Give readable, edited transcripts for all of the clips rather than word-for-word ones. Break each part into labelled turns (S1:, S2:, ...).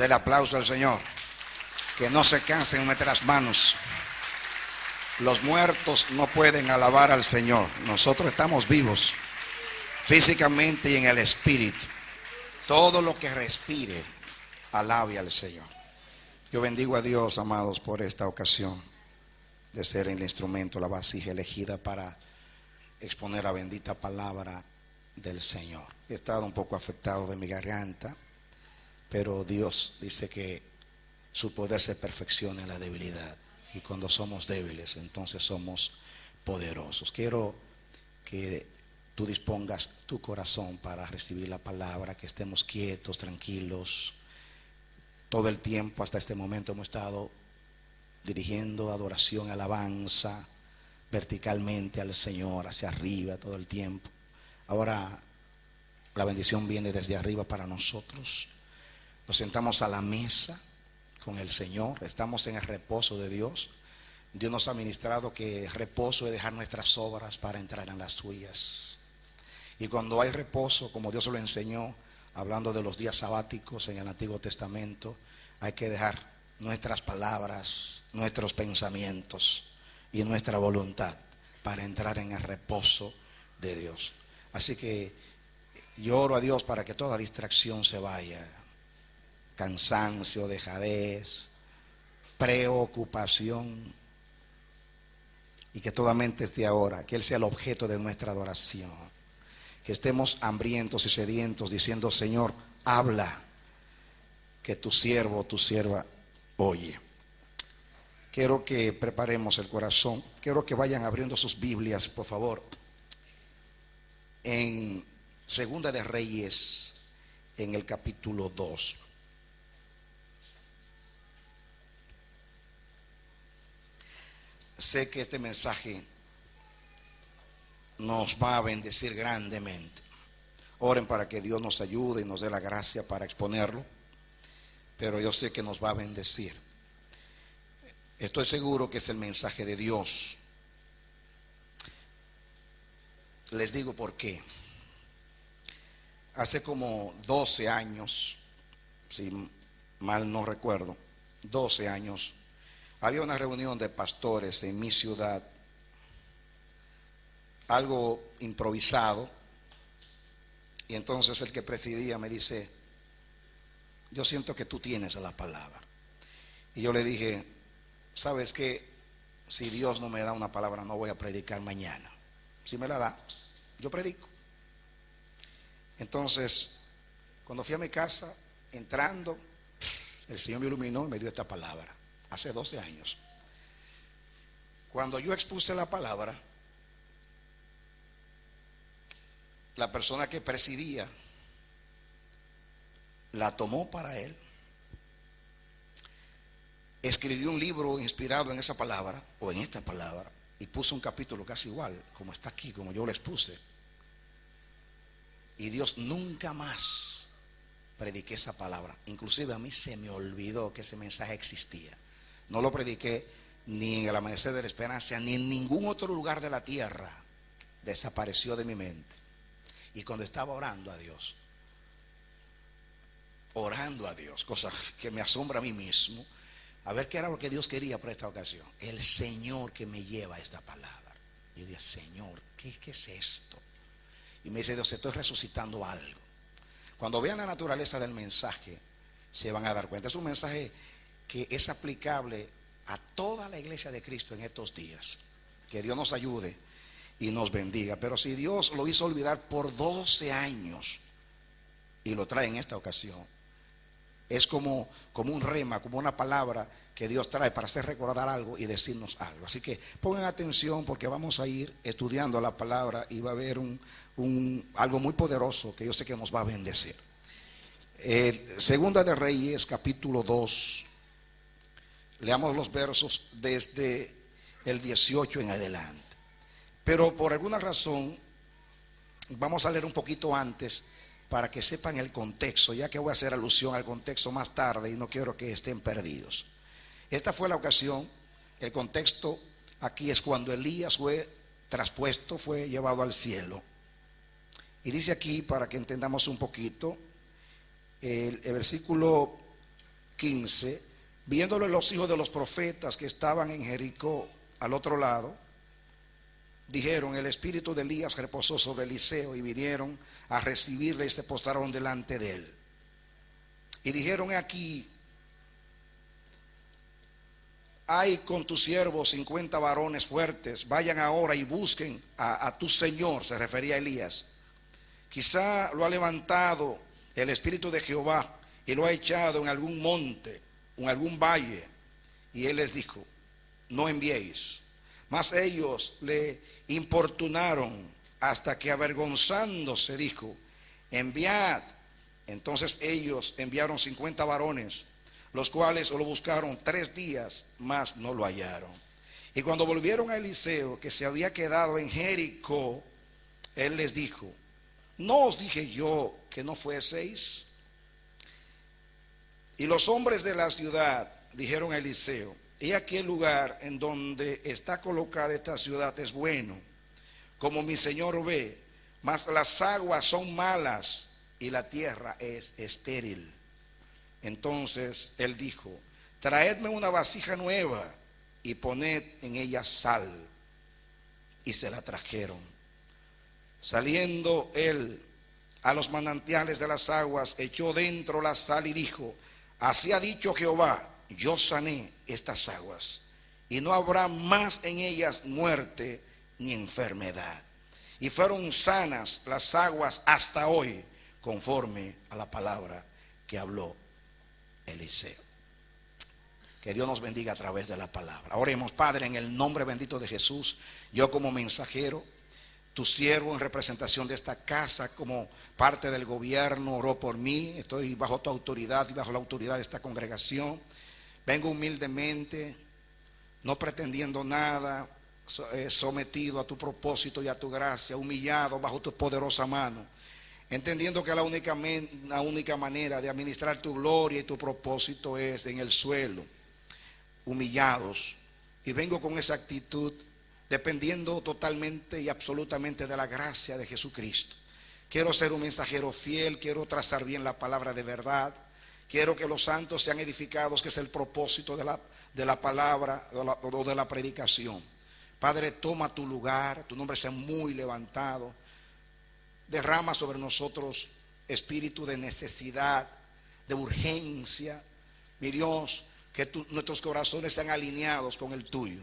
S1: Del aplauso al Señor. Que no se cansen de meter las manos. Los muertos no pueden alabar al Señor. Nosotros estamos vivos físicamente y en el espíritu. Todo lo que respire, alabe al Señor. Yo bendigo a Dios, amados, por esta ocasión de ser el instrumento, la vasija elegida para exponer la bendita palabra del Señor. He estado un poco afectado de mi garganta, pero Dios dice que su poder se perfecciona en la debilidad, y cuando somos débiles entonces somos poderosos. Quiero que tú dispongas tu corazón para recibir la palabra, que estemos quietos, tranquilos. Todo el tiempo hasta este momento hemos estado dirigiendo adoración, alabanza verticalmente al Señor, hacia arriba todo el tiempo. Ahora la bendición viene desde arriba para nosotros. Nos sentamos a la mesa con el Señor, estamos en el reposo de Dios. Dios nos ha ministrado que reposo es dejar nuestras obras para entrar en las suyas. Y cuando hay reposo, como Dios lo enseñó, hablando de los días sabáticos en el Antiguo Testamento, hay que dejar nuestras palabras, nuestros pensamientos y nuestra voluntad para entrar en el reposo de Dios. Así que yo oro a Dios para que toda distracción se vaya, cansancio, dejadez, preocupación, y que toda mente esté ahora, que Él sea el objeto de nuestra adoración, que estemos hambrientos y sedientos diciendo: Señor, habla, que tu siervo, tu sierva oye. Quiero que preparemos el corazón, quiero que vayan abriendo sus Biblias, por favor, en Segunda de Reyes, en el capítulo 2. Sé que este mensaje nos va a bendecir grandemente. Oren para que Dios nos ayude y nos dé la gracia para exponerlo, pero yo sé que nos va a bendecir. Estoy seguro que es el mensaje de Dios. Les digo por qué. Hace como 12 años, si mal no recuerdo, 12 años, había una reunión de pastores en mi ciudad, algo improvisado, y entonces el que presidía me dice: yo siento que tú tienes la palabra. Y yo le dije: ¿sabes qué? Si Dios no me da una palabra, no voy a predicar mañana. Si me la da, yo predico. Entonces, cuando fui a mi casa, entrando, el Señor me iluminó y me dio esta palabra. Hace 12 años. Cuando yo expuse la palabra, la persona que presidía la tomó para él, escribió un libro inspirado en esa palabra o en esta palabra, y puso un capítulo casi igual como está aquí, como yo lo expuse. Y Dios nunca más prediqué esa palabra. Inclusive a mí se me olvidó que ese mensaje existía. No lo prediqué ni en el Amanecer de la Esperanza, ni en ningún otro lugar de la tierra. Desapareció de mi mente. Y cuando estaba orando a Dios, cosa que me asombra a mí mismo, a ver qué era lo que Dios quería para esta ocasión. El Señor que me lleva esta palabra. Yo dije: Señor, ¿qué es esto? Y me dice Dios: estoy resucitando algo. Cuando vean la naturaleza del mensaje, se van a dar cuenta. Es un mensaje que es aplicable a toda la iglesia de Cristo en estos días. Que Dios nos ayude y nos bendiga. Pero si Dios lo hizo olvidar por 12 años y lo trae en esta ocasión, es como un rema, como una palabra que Dios trae para hacer recordar algo y decirnos algo. Así que pongan atención, porque vamos a ir estudiando la palabra y va a haber algo muy poderoso que yo sé que nos va a bendecir. Segunda de Reyes, capítulo 2. Leamos los versos desde el 18 en adelante. Pero por alguna razón vamos a leer un poquito antes para que sepan el contexto, ya que voy a hacer alusión al contexto más tarde y no quiero que estén perdidos. Esta fue la ocasión. El contexto aquí es cuando Elías fue traspuesto, fue llevado al cielo. Y dice aquí, para que entendamos un poquito, el versículo 15, viéndole los hijos de los profetas que estaban en Jericó al otro lado, dijeron: el espíritu de Elías reposó sobre Eliseo, y vinieron a recibirle y se postraron delante de él. Y dijeron: aquí hay con tus siervos 50 varones fuertes, vayan ahora y busquen a tu señor. Se refería a Elías. Quizá lo ha levantado el espíritu de Jehová y lo ha echado en algún monte, en algún valle. Y él les dijo: no enviéis. Mas ellos le importunaron hasta que, avergonzándose, dijo: enviad. Entonces ellos enviaron 50 varones, los cuales lo buscaron 3 días, mas no lo hallaron. Y cuando volvieron a Eliseo, que se había quedado en Jericó, él les dijo: ¿no os dije yo que no fueseis? Y los hombres de la ciudad dijeron a Eliseo: he aquí el lugar en donde está colocada esta ciudad es bueno, como mi señor ve, mas las aguas son malas y la tierra es estéril. Entonces él dijo: traedme una vasija nueva y poned en ella sal. Y se la trajeron. Saliendo él a los manantiales de las aguas, echó dentro la sal y dijo: así ha dicho Jehová, yo sané estas aguas, y no habrá más en ellas muerte ni enfermedad. Y fueron sanas las aguas hasta hoy, conforme a la palabra que habló Eliseo. Que Dios nos bendiga a través de la palabra. Oremos. Padre, en el nombre bendito de Jesús, yo como mensajero, tu siervo en representación de esta casa, como parte del gobierno, oró por mí. Estoy bajo tu autoridad y bajo la autoridad de esta congregación. Vengo humildemente, no pretendiendo nada, sometido a tu propósito y a tu gracia, humillado bajo tu poderosa mano, entendiendo que la única manera de administrar tu gloria y tu propósito es en el suelo, humillados. Y vengo con esa actitud, dependiendo totalmente y absolutamente de la gracia de Jesucristo. Quiero ser un mensajero fiel, quiero trazar bien la palabra de verdad, quiero que los santos sean edificados, que es el propósito de la palabra o de la predicación. Padre, toma tu lugar, tu nombre sea muy levantado. Derrama sobre nosotros espíritu de necesidad, de urgencia. Mi Dios, que nuestros corazones sean alineados con el tuyo.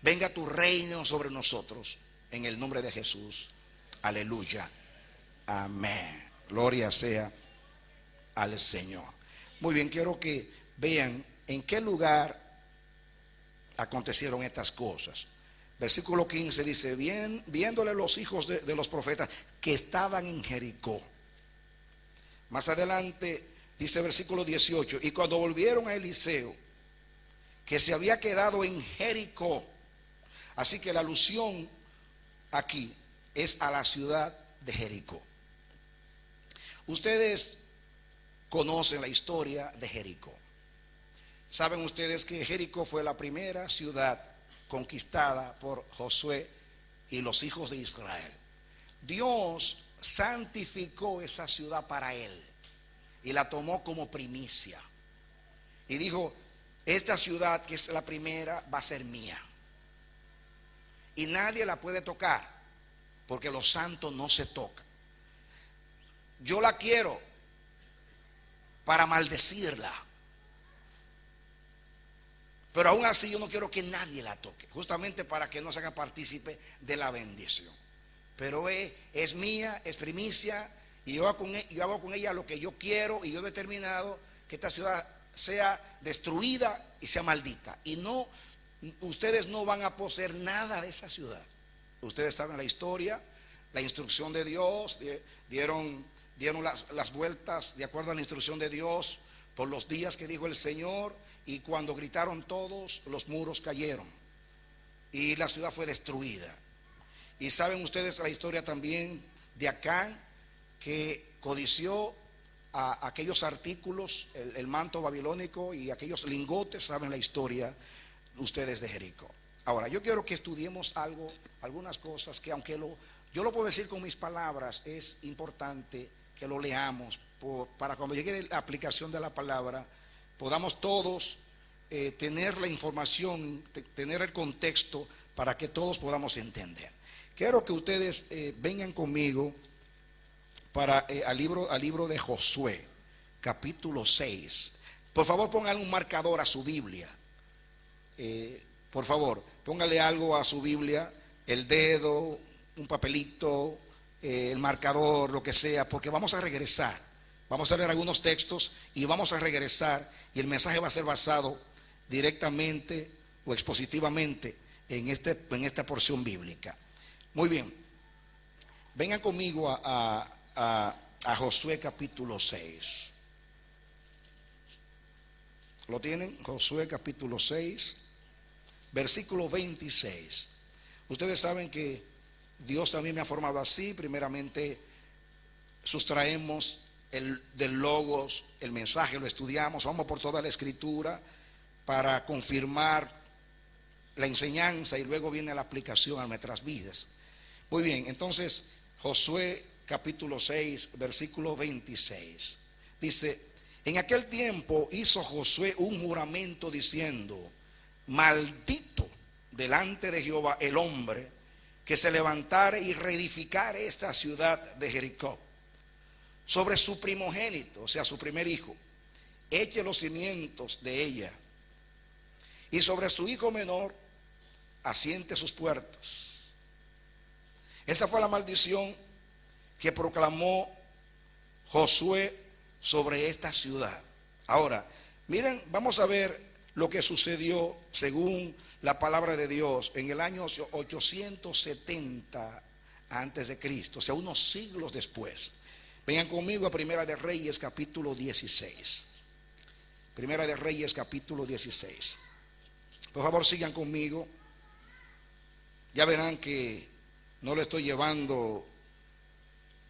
S1: Venga tu reino sobre nosotros, en el nombre de Jesús. Aleluya. Amén. Gloria sea al Señor. Muy bien, quiero que vean en qué lugar acontecieron estas cosas. Versículo 15 dice: viéndole los hijos de los profetas que estaban en Jericó. Más adelante dice versículo 18: y cuando volvieron a Eliseo, que se había quedado en Jericó. Así que la alusión aquí es a la ciudad de Jericó. Ustedes conocen la historia de Jericó. Saben ustedes que Jericó fue la primera ciudad conquistada por Josué y los hijos de Israel. Dios santificó esa ciudad para él y la tomó como primicia. Y dijo: esta ciudad, que es la primera, va a ser mía. Y nadie la puede tocar, porque los santos no se tocan. Yo la quiero para maldecirla, pero aún así yo no quiero que nadie la toque, justamente para que no se haga partícipe de la bendición. Pero es mía, es primicia, y yo hago con ella lo que yo quiero, y yo he determinado que esta ciudad sea destruida y sea maldita. Y no, ustedes no van a poseer nada de esa ciudad. Ustedes saben la historia, la instrucción de Dios, dieron las vueltas de acuerdo a la instrucción de Dios por los días que dijo el Señor. Y cuando gritaron todos, los muros cayeron y la ciudad fue destruida. Y saben ustedes la historia también de Acán, que codició a aquellos artículos, el manto babilónico y aquellos lingotes. Saben la historia ustedes de Jericó. Ahora, yo quiero que estudiemos algunas cosas que, aunque yo lo puedo decir con mis palabras, es importante que lo leamos para cuando llegue la aplicación de la palabra podamos todos tener la información, tener el contexto para que todos podamos entender. Quiero que ustedes vengan conmigo al libro de Josué, capítulo 6. Por favor, pónganle un marcador a su Biblia. Por favor, póngale algo a su Biblia, el dedo, un papelito, el marcador, lo que sea, porque vamos a regresar. Vamos a leer algunos textos y vamos a regresar, y el mensaje va a ser basado directamente o expositivamente en esta porción bíblica. Muy bien, vengan conmigo a Josué capítulo 6. ¿Lo tienen? Josué capítulo 6, versículo 26. Ustedes saben que Dios también me ha formado así. Primeramente sustraemos del Logos el mensaje, lo estudiamos, vamos por toda la escritura para confirmar la enseñanza y luego viene la aplicación a nuestras vidas. Muy bien, entonces Josué capítulo 6, versículo 26 dice: en aquel tiempo hizo Josué un juramento diciendo: maldito delante de Jehová el hombre que se levantare y reedificare esta ciudad de Jericó. Sobre su primogénito, o sea, su primer hijo, eche los cimientos de ella, y sobre su hijo menor asiente sus puertas. Esa fue la maldición que proclamó Josué sobre esta ciudad. Ahora, miren, vamos a ver lo que sucedió según la palabra de Dios en el año 870 antes de Cristo, o sea, unos siglos después. Vengan conmigo a Primera de Reyes capítulo 16. Primera de Reyes capítulo 16. Por favor, sigan conmigo. Ya verán que no le estoy llevando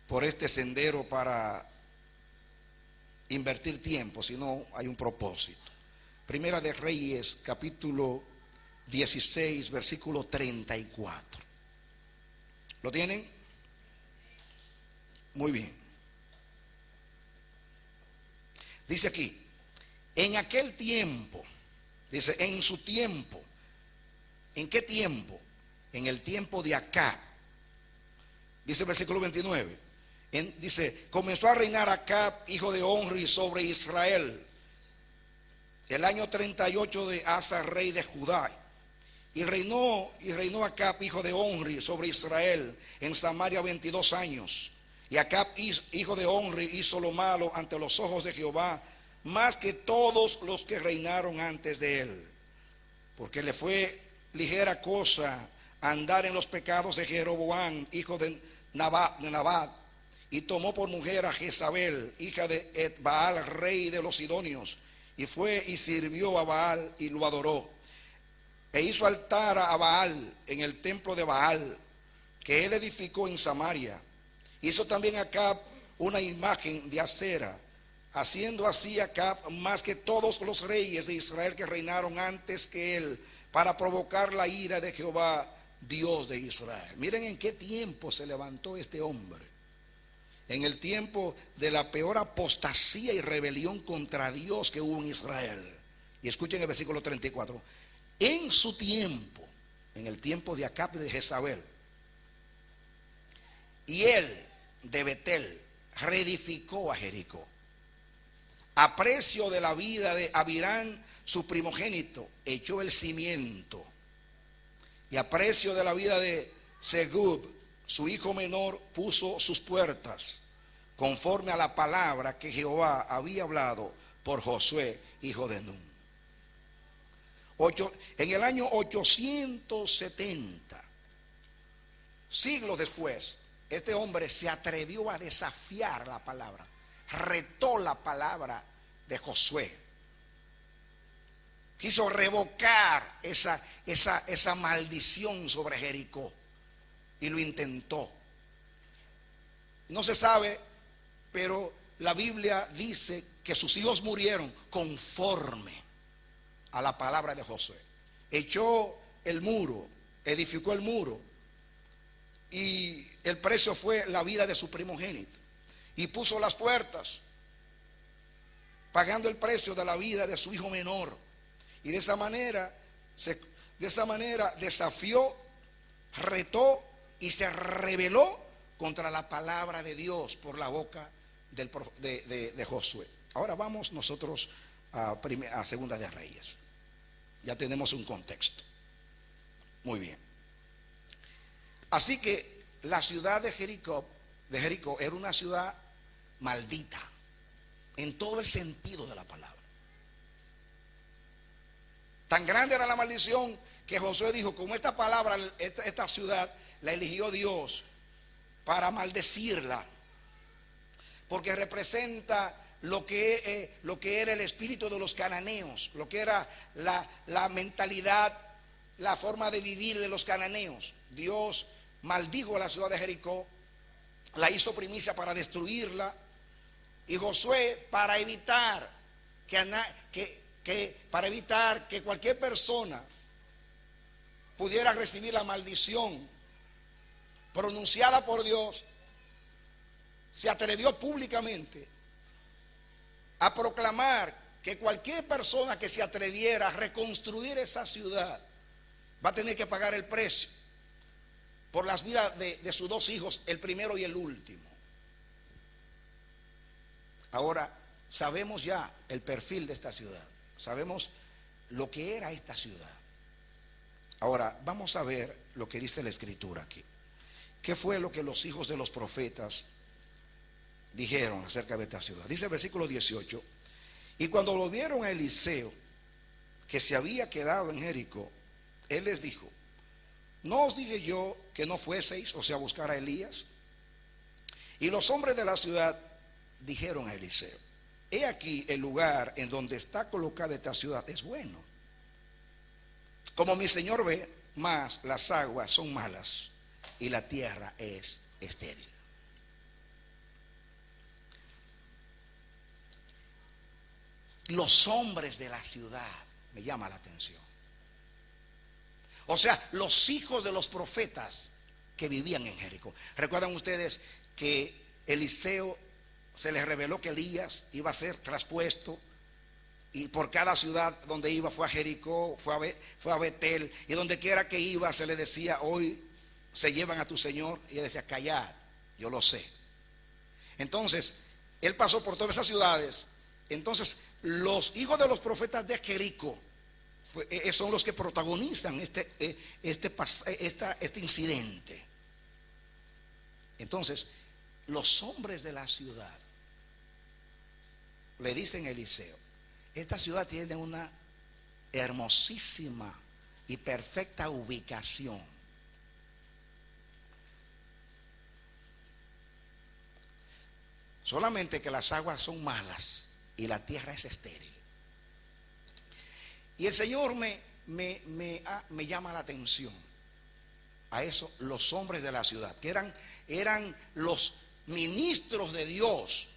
S1: por este sendero para invertir tiempo, sino hay un propósito. Primera de Reyes capítulo 16, versículo 34. ¿Lo tienen? Muy bien. Dice aquí: en aquel tiempo, dice, en su tiempo. ¿En qué tiempo? En el tiempo de Acab. Dice el versículo 29. Dice: comenzó a reinar Acab, hijo de Omri, sobre Israel el año 38 de Asa, rey de Judá. Y reinó Acab, hijo de Omri, sobre Israel en Samaria 22 años. Y Acab, hijo de Omri, hizo lo malo ante los ojos de Jehová, más que todos los que reinaron antes de él, porque le fue ligera cosa andar en los pecados de Jeroboam, hijo de Nabat, y tomó por mujer a Jezabel, hija de Etbaal, rey de los sidonios, y fue y sirvió a Baal y lo adoró, e hizo altar a Baal en el templo de Baal que él edificó en Samaria. Hizo también Acab una imagen de acera, haciendo así Acab más que todos los reyes de Israel que reinaron antes que él, para provocar la ira de Jehová, Dios de Israel. Miren en qué tiempo se levantó este hombre. En el tiempo de la peor apostasía y rebelión contra Dios que hubo en Israel. Y escuchen el versículo 34. En su tiempo, en el tiempo de Acab y de Jezabel, y él de Betel reedificó a Jericó, a precio de la vida de Abirán su primogénito, echó el cimiento, y a precio de la vida de Segub su hijo menor, puso sus puertas, conforme a la palabra que Jehová había hablado por Josué, hijo de Nun. En el año 870, siglos después, este hombre se atrevió a desafiar la palabra, retó la palabra de Josué, quiso revocar esa maldición sobre Jericó, y lo intentó. No se sabe, pero la Biblia dice que sus hijos murieron conforme a la palabra de Josué. Echó el muro, edificó el muro, y el precio fue la vida de su primogénito, y puso las puertas. pagando el precio de la vida de su hijo menor. Y de esa manera desafió, retó y se rebeló contra la palabra de Dios por la boca de Josué. Ahora vamos nosotros a Segunda de Reyes. Ya tenemos un contexto. Muy bien. Así que la ciudad de Jericó era una ciudad maldita en todo el sentido de la palabra. Tan grande era la maldición que Josué dijo: como esta palabra, esta ciudad la eligió Dios para maldecirla, porque representa lo que era el espíritu de los cananeos, lo que era la mentalidad, la forma de vivir de los cananeos. Dios maldijo a la ciudad de Jericó, la hizo primicia para destruirla, y Josué, para evitar que cualquier persona pudiera recibir la maldición pronunciada por Dios, se atrevió públicamente a proclamar que cualquier persona que se atreviera a reconstruir esa ciudad va a tener que pagar el precio por las vidas de sus dos hijos, el primero y el último. Ahora sabemos ya el perfil de esta ciudad, sabemos lo que era esta ciudad. Ahora vamos a ver lo que dice la escritura aquí. ¿Qué fue lo que los hijos de los profetas dijeron acerca de esta ciudad? Dice el versículo 18: y cuando lo vieron a Eliseo, que se había quedado en Jericó, él les dijo: ¿no os dije yo que no fueseis, o sea, a buscar a Elías? Y los hombres de la ciudad dijeron a Eliseo: he aquí el lugar en donde está colocada esta ciudad es bueno, como mi señor ve, mas las aguas son malas y la tierra es estéril. Los hombres de la ciudad, me llama la atención. O sea, los hijos de los profetas que vivían en Jericó. ¿Recuerdan ustedes que Eliseo se les reveló que Elías iba a ser traspuesto? Y por cada ciudad donde iba, fue a Jericó, fue a Betel, y donde quiera que iba se le decía: hoy se llevan a tu señor. Y él decía: callad, yo lo sé. Entonces él pasó por todas esas ciudades. Entonces los hijos de los profetas de Jericó son los que protagonizan este incidente. Entonces los hombres de la ciudad le dicen a Eliseo: esta ciudad tiene una hermosísima y perfecta ubicación. Solamente que las aguas son malas y la tierra es estéril. Y el Señor me llama la atención a eso, los hombres de la ciudad, que eran los ministros de Dios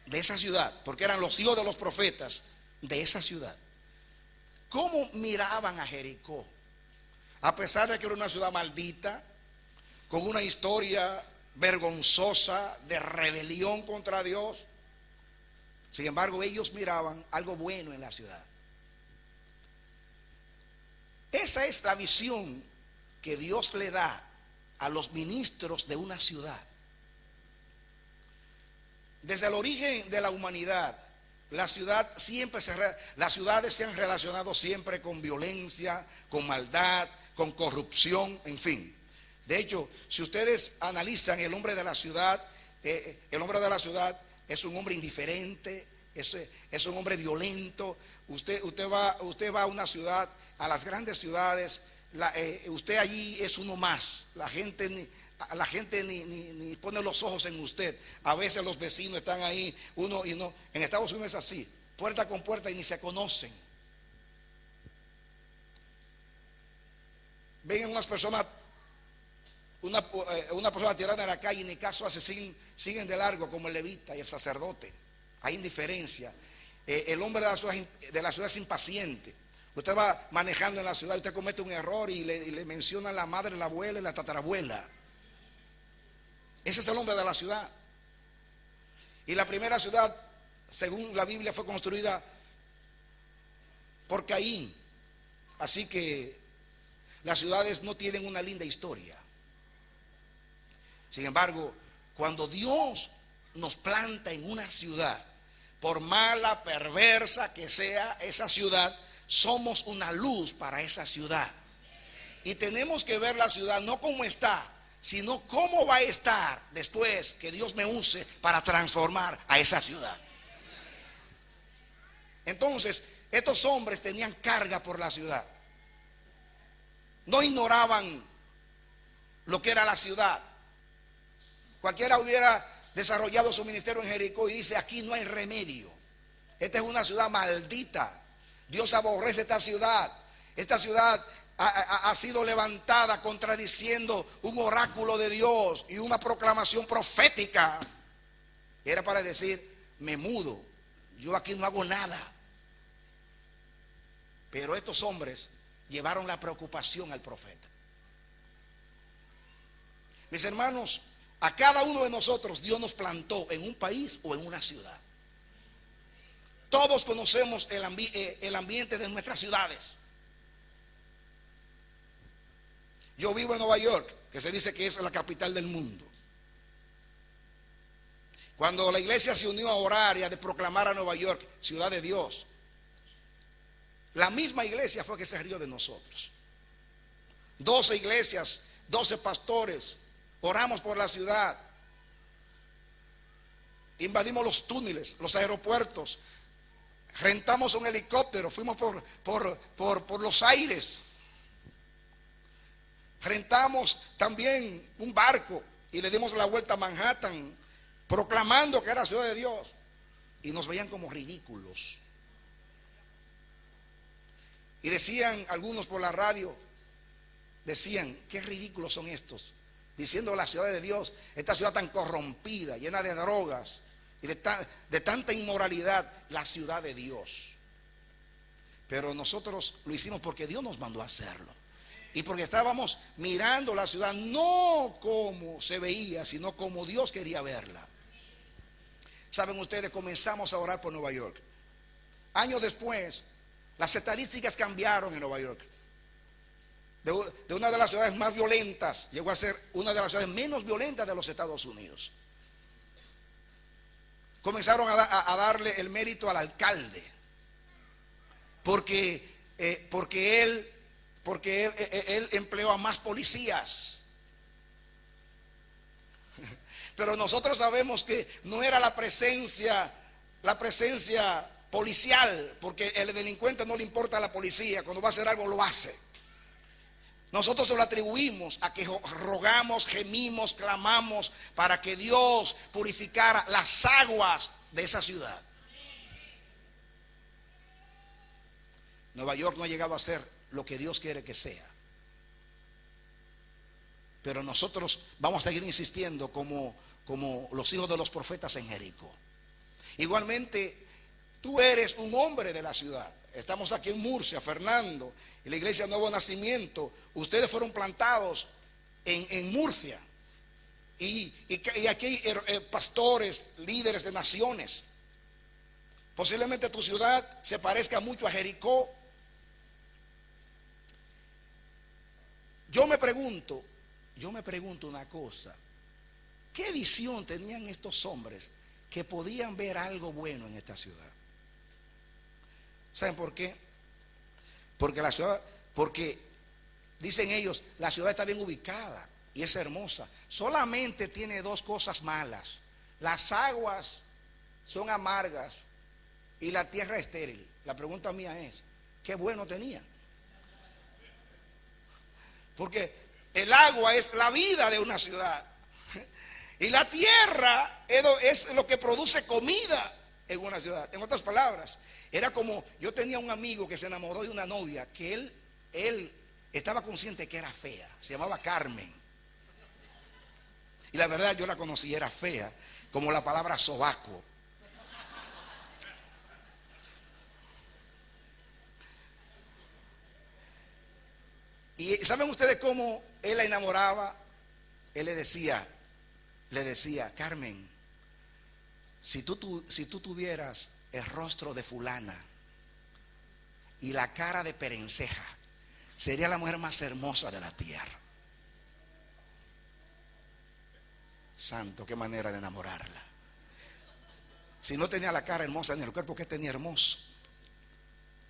S1: de esa ciudad, porque eran los hijos de los profetas de esa ciudad. ¿Cómo miraban a Jericó? A pesar de que era una ciudad maldita, con una historia vergonzosa de rebelión contra Dios, sin embargo ellos miraban algo bueno en la ciudad. Esa es la visión que Dios le da a los ministros de una ciudad. Desde el origen de la humanidad, las ciudades se han relacionado siempre con violencia, con maldad, con corrupción, en fin. De hecho, si ustedes analizan el hombre de la ciudad, es un hombre indiferente, es un hombre violento. Usted va a una ciudad, a las grandes ciudades, usted allí es uno más. La gente ni pone los ojos en usted. A veces los vecinos están ahí, uno y no. En Estados Unidos es así, puerta con puerta, y ni se conocen. Ven unas personas, una persona tirada en la calle, y ni caso hace, siguen de largo, como el levita y el sacerdote. Hay indiferencia. El hombre de la ciudad es impaciente. Usted va manejando en la ciudad, usted comete un error y le menciona a la madre, la abuela y la tatarabuela. Ese es el hombre de la ciudad. Y la primera ciudad según la Biblia, fue construida por Caín. Así que las ciudades no tienen una linda historia. Sin embargo, cuando Dios nos planta en una ciudad, por mala, perversa que sea esa ciudad, somos una luz para esa ciudad. Y tenemos que ver la ciudad no como está, sino cómo va a estar después que Dios me use para transformar a esa ciudad. Entonces, estos hombres tenían carga por la ciudad. No ignoraban lo que era la ciudad. Cualquiera hubiera desarrollado su ministerio en Jericó y dice: aquí no hay remedio. Esta es una ciudad maldita. Dios aborrece esta ciudad. Esta ciudad ha sido levantada contradiciendo un oráculo de Dios y una proclamación profética. Era para decir: me mudo, yo aquí no hago nada. Pero estos hombres llevaron la preocupación al profeta. Mis hermanos, a cada uno de nosotros Dios nos plantó en un país o en una ciudad. Todos conocemos el ambiente de nuestras ciudades. Yo vivo en Nueva York, que se dice que es la capital del mundo. Cuando la iglesia se unió a orar y a proclamar a Nueva York ciudad de Dios, la misma iglesia fue que se rió de nosotros. 12 iglesias, 12 pastores, oramos por la ciudad, invadimos los túneles, los aeropuertos, rentamos un helicóptero, fuimos por los aires, rentamos también un barco y le dimos la vuelta a Manhattan, proclamando que era ciudad de Dios, y nos veían como ridículos. Y decían algunos por la radio, decían: qué ridículos son estos, diciendo la ciudad de Dios, esta ciudad tan corrompida, llena de drogas y de tanta inmoralidad, la ciudad de Dios. Pero nosotros lo hicimos porque Dios nos mandó a hacerlo, y porque estábamos mirando la ciudad no como se veía, sino como Dios quería verla. Saben ustedes, comenzamos a orar por Nueva York. Años después, las estadísticas cambiaron en Nueva York. De una de las ciudades más violentas, llegó a ser una de las ciudades menos violentas de los Estados Unidos. Comenzaron a darle el mérito al alcalde, porque él empleó a más policías. Pero nosotros sabemos que no era la presencia policial, porque el delincuente no le importa a la policía, cuando va a hacer algo lo hace. Nosotros se lo atribuimos a que rogamos, gemimos, clamamos para que Dios purificara las aguas de esa ciudad. Nueva York no ha llegado a ser lo que Dios quiere que sea, pero nosotros vamos a seguir insistiendo como los hijos de los profetas en Jericó. Igualmente, tú eres un hombre de la ciudad. Estamos aquí en Murcia, Fernando, y la iglesia Nuevo Nacimiento. Ustedes fueron plantados en Murcia. Y aquí hay pastores, líderes de naciones. Posiblemente tu ciudad se parezca mucho a Jericó. Yo me pregunto una cosa: ¿qué visión tenían estos hombres que podían ver algo bueno en esta ciudad? ¿Saben por qué? Porque dicen ellos, la ciudad está bien ubicada y es hermosa. Solamente tiene dos cosas malas: las aguas son amargas y la tierra estéril. La pregunta mía es: ¿qué bueno tenían? Porque el agua es la vida de una ciudad, y la tierra es lo que produce comida en una ciudad. En otras palabras, era como, yo tenía un amigo que se enamoró de una novia que él estaba consciente que era fea, se llamaba Carmen. Y la verdad, yo la conocí, era fea, como la palabra sobaco. Y ¿saben ustedes cómo él la enamoraba? Él le decía: Carmen, Si tú tuvieras el rostro de fulana y la cara de Perenceja, sería la mujer más hermosa de la tierra. Santo, qué manera de enamorarla. Si no tenía la cara hermosa ni el cuerpo que tenía hermoso,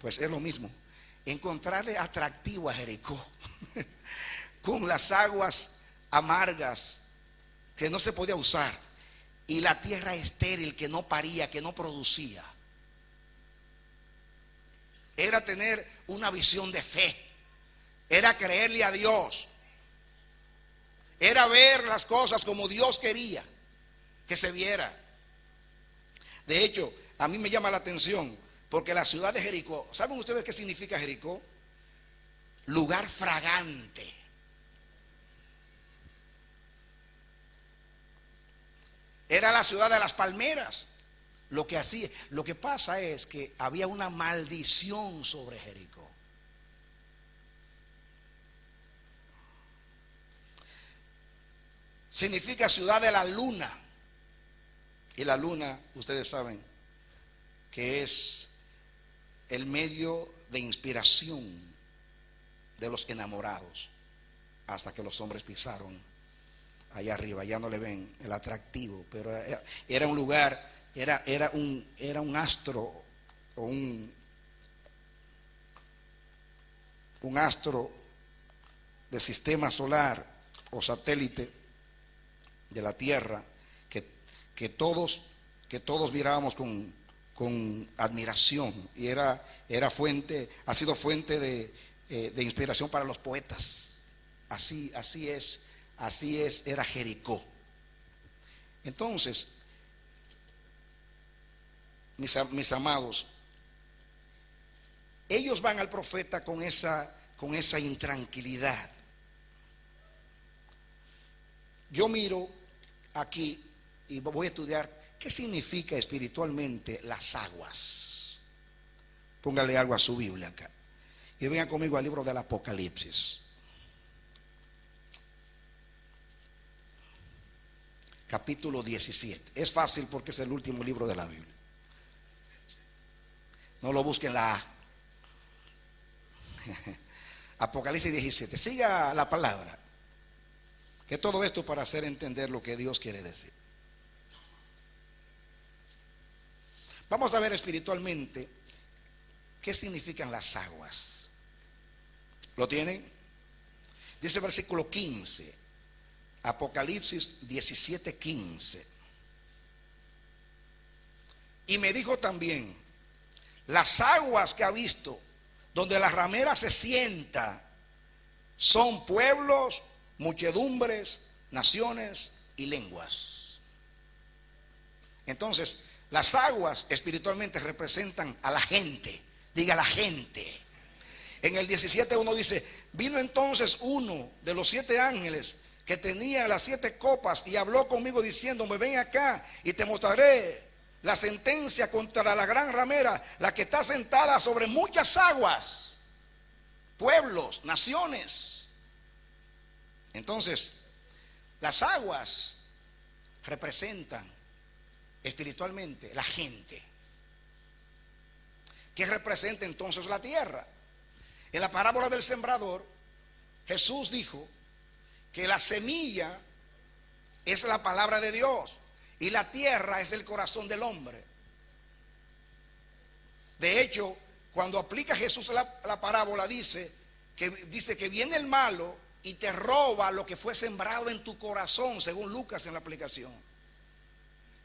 S1: pues es lo mismo. Encontrarle atractivo a Jericó con las aguas amargas que no se podía usar y la tierra estéril que no paría, que no producía, era tener una visión de fe, era creerle a Dios, era ver las cosas como Dios quería que se viera. De hecho, a mí me llama la atención porque la ciudad de Jericó, ¿saben ustedes qué significa Jericó? Lugar fragante. Era la ciudad de las palmeras. Lo que pasa es que había una maldición sobre Jericó. Significa ciudad de la luna. Y la luna, ustedes saben, que es el medio de inspiración de los enamorados, hasta que los hombres pisaron allá arriba, ya no le ven el atractivo, pero era un lugar, era un astro, o un astro de sistema solar o satélite de la Tierra que todos mirábamos con admiración, y ha sido fuente de inspiración para los poetas. Así era Jericó. Entonces, mis amados, ellos van al profeta con esa intranquilidad. Yo miro aquí y voy a estudiar qué significa espiritualmente las aguas. Póngale algo a su Biblia acá y vengan conmigo al libro del Apocalipsis, capítulo 17. Es fácil porque es el último libro de la Biblia. No lo busquen la A. Apocalipsis 17. Siga la palabra, que todo esto para hacer entender lo que Dios quiere decir. Vamos a ver espiritualmente qué significan las aguas. ¿Lo tienen? Dice el versículo 15, Apocalipsis 17:15. Y me dijo también: las aguas que ha visto, donde la ramera se sienta, son pueblos, muchedumbres, naciones y lenguas. Entonces, las aguas espiritualmente representan a la gente. Diga la gente. En el 17:1 dice: vino entonces uno de los 7 ángeles que tenía las 7 copas y habló conmigo diciéndome: ven acá y te mostraré la sentencia contra la gran ramera, la que está sentada sobre muchas aguas, pueblos, naciones. Entonces, las aguas representan espiritualmente la gente. ¿Qué representa entonces la tierra? En la parábola del sembrador, Jesús dijo que la semilla es la palabra de Dios y la tierra es el corazón del hombre. De hecho, cuando aplica Jesús la parábola, dice que viene el malo y te roba lo que fue sembrado en tu corazón, según Lucas en la aplicación.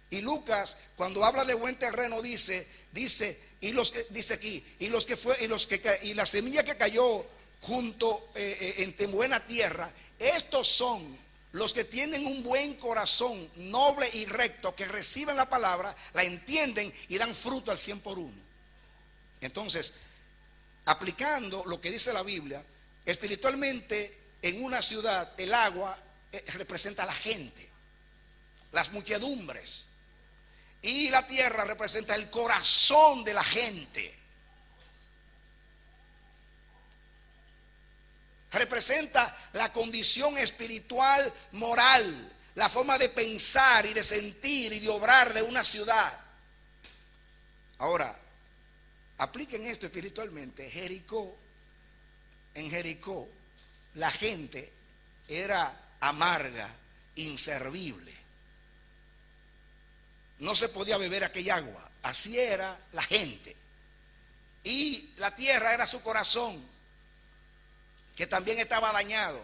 S1: Y Lucas, cuando habla de buen terreno, dice y la semilla que cayó junto en buena tierra, estos son los que tienen un buen corazón noble y recto, que reciben la palabra, la entienden y dan fruto al 100 por 1. Entonces, aplicando lo que dice la Biblia, espiritualmente en una ciudad el agua representa a la gente, las muchedumbres, y la tierra representa el corazón de la gente. Representa la condición espiritual, moral, la forma de pensar y de sentir y de obrar de una ciudad. Ahora, apliquen esto espiritualmente. En Jericó, la gente era amarga, inservible. No se podía beber aquella agua. Así era la gente. Y la tierra era su corazón, que también estaba dañado.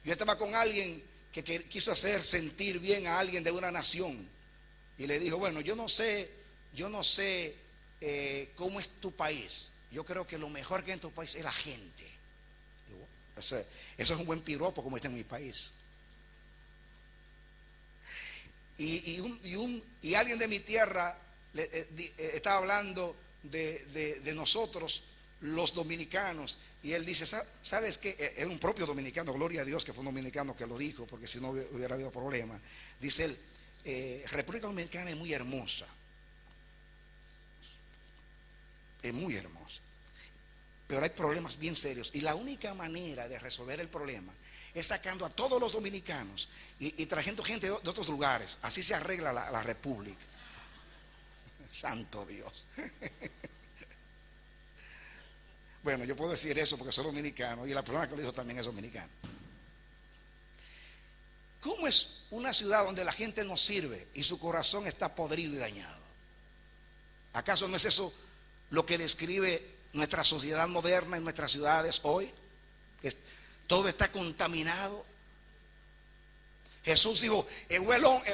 S1: Yo estaba con alguien que quiso hacer sentir bien a alguien de una nación y le dijo, bueno, yo no sé cómo es tu país. Yo creo que lo mejor que hay en tu país es la gente. Digo, eso es un buen piropo, como está en mi país. Y alguien de mi tierra estaba hablando de nosotros, los dominicanos, y él dice, ¿sabes qué? Es un propio dominicano, gloria a Dios que fue un dominicano que lo dijo, porque si no hubiera habido problema. Dice él, República Dominicana es muy hermosa, pero hay problemas bien serios, y la única manera de resolver el problema es sacando a todos los dominicanos y trayendo gente de otros lugares. Así se arregla la república. Santo Dios. Bueno, yo puedo decir eso porque soy dominicano y la persona que lo dijo también es dominicana. ¿Cómo es una ciudad donde la gente no sirve y su corazón está podrido y dañado? ¿Acaso no es eso lo que describe nuestra sociedad moderna en nuestras ciudades hoy? Todo está contaminado. Jesús dijo, el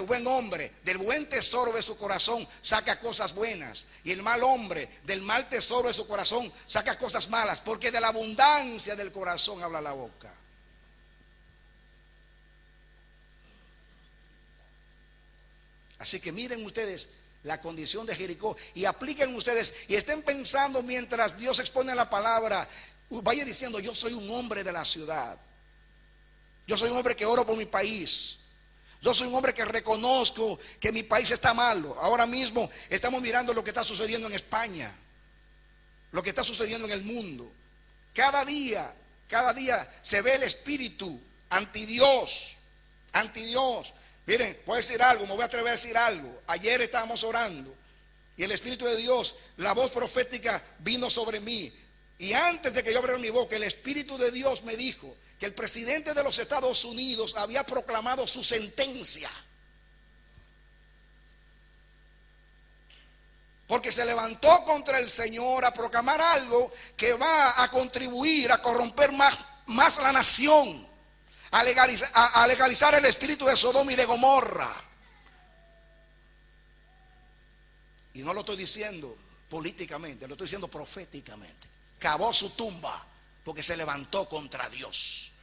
S1: buen hombre del buen tesoro de su corazón saca cosas buenas, y el mal hombre del mal tesoro de su corazón saca cosas malas, porque de la abundancia del corazón habla la boca. Así que miren ustedes la condición de Jericó y apliquen ustedes y estén pensando mientras Dios expone la palabra. Vaya diciendo, yo soy un hombre de la ciudad. Yo soy un hombre que oro por mi país. Yo soy un hombre que reconozco que mi país está malo. Ahora mismo estamos mirando lo que está sucediendo en España, lo que está sucediendo en el mundo. Cada día se ve el espíritu anti Dios. Miren, voy a decir algo, me voy a atrever a decir algo. Ayer estábamos orando y el Espíritu de Dios, la voz profética vino sobre mí. Y antes de que yo abriera mi boca, el Espíritu de Dios me dijo que el presidente de los Estados Unidos había proclamado su sentencia. Porque se levantó contra el Señor a proclamar algo que va a contribuir a corromper más la nación, a legalizar el espíritu de Sodoma y de Gomorra. Y no lo estoy diciendo políticamente, lo estoy diciendo proféticamente. Cavó su tumba porque se levantó contra Dios.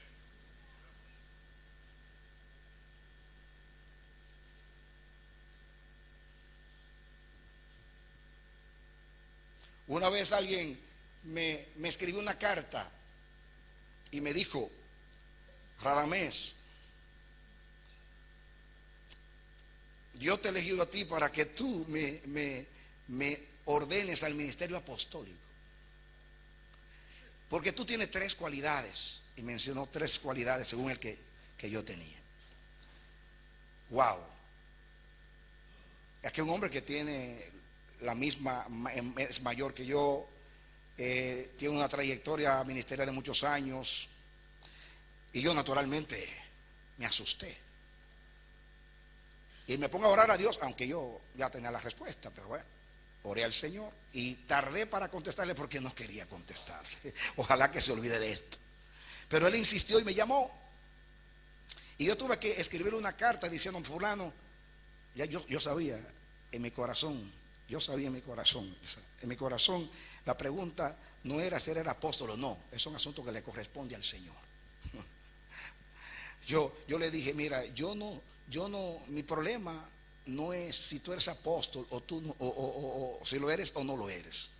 S1: Una vez alguien me escribió una carta y me dijo, Radamés, yo te he elegido a ti para que tú me ordenes al ministerio apostólico. Porque tú tienes 3 cualidades. Y mencionó 3 cualidades según el que yo tenía. Wow. Es que un hombre que tiene la misma, es mayor que yo, tiene una trayectoria ministerial de muchos años. Y yo naturalmente me asusté. Y me pongo a orar a Dios, aunque yo ya tenía la respuesta, pero bueno. Oré al Señor y tardé para contestarle porque no quería contestarle. Ojalá que se olvide de esto. Pero él insistió y me llamó. Y yo tuve que escribirle una carta diciendo, fulano, ya yo sabía en mi corazón, en mi corazón la pregunta no era ser el apóstol o no, es un asunto que le corresponde al Señor. Yo le dije, mira, mi problema no es si tú eres apóstol o tú o si lo eres o no lo eres.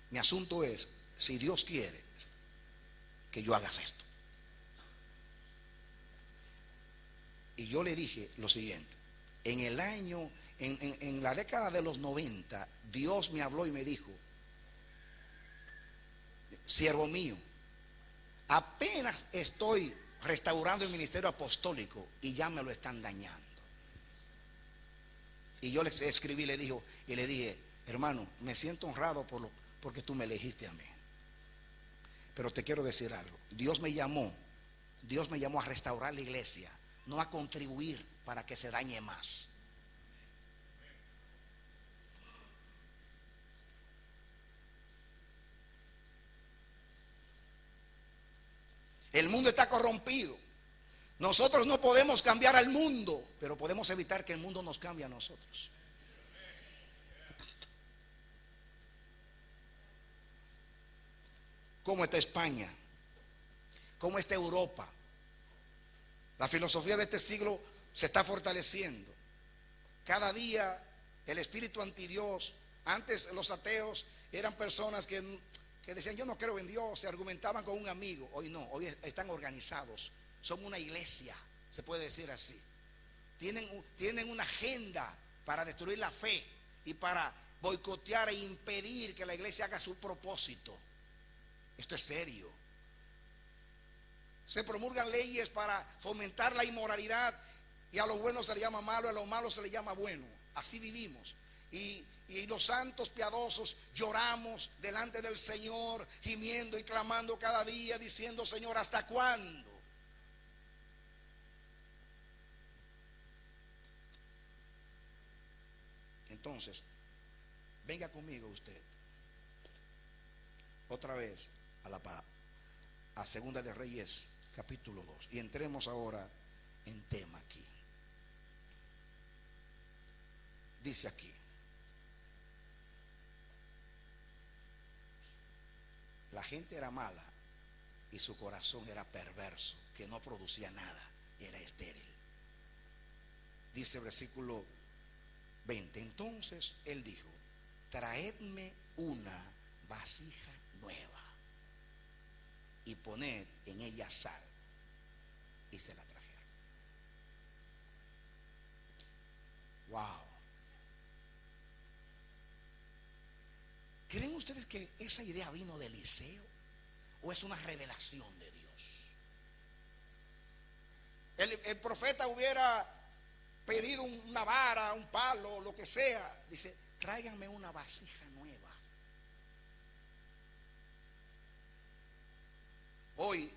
S1: Mi asunto es si Dios quiere que yo hagas esto. Y yo le dije lo siguiente: en la década de los 90, Dios me habló y me dijo siervo mío, apenas estoy restaurando el ministerio apostólico y ya me lo están dañando. Y yo les escribí le dije, hermano, me siento honrado porque tú me elegiste a mí. Pero te quiero decir algo. Dios me llamó a restaurar la iglesia, no a contribuir para que se dañe más. El mundo está corrompido. Nosotros no podemos cambiar al mundo, pero podemos evitar que el mundo nos cambie a nosotros. ¿Cómo está España? ¿Cómo está Europa? La filosofía de este siglo se está fortaleciendo. Cada día el espíritu antidios. Antes los ateos eran personas que decían yo no creo en Dios, se argumentaban con un amigo. Hoy no, hoy están organizados, son una iglesia, se puede decir así. Tienen una agenda para destruir la fe y para boicotear e impedir que la iglesia haga su propósito. Esto es serio. Se promulgan leyes para fomentar la inmoralidad y a lo bueno se le llama malo, a lo malo se le llama bueno. Así vivimos. Y los santos piadosos lloramos delante del Señor, gimiendo y clamando cada día, diciendo, Señor, ¿hasta cuándo? Entonces, venga conmigo usted otra vez a Segunda de Reyes capítulo 2 y entremos ahora en tema aquí. Dice aquí: la gente era mala y su corazón era perverso, que no producía nada, era estéril. Dice el versículo 20: entonces él dijo, traedme una vasija nueva y poned en ella sal. Y se la trajeron. Wow. ¿Creen ustedes que esa idea vino de Eliseo o es una revelación de Dios? El profeta hubiera pedido una vara, un palo, lo que sea. Dice, tráiganme una vasija nueva. Hoy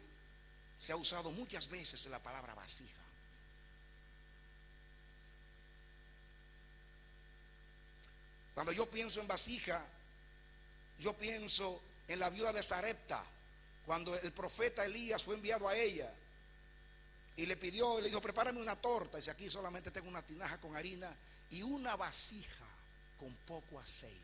S1: se ha usado muchas veces la palabra vasija. Cuando yo pienso en vasija, yo pienso en la viuda de Sarepta, cuando el profeta Elías fue enviado a ella y le pidió, le dijo, prepárame una torta. Dice, aquí solamente tengo una tinaja con harina y una vasija con poco aceite.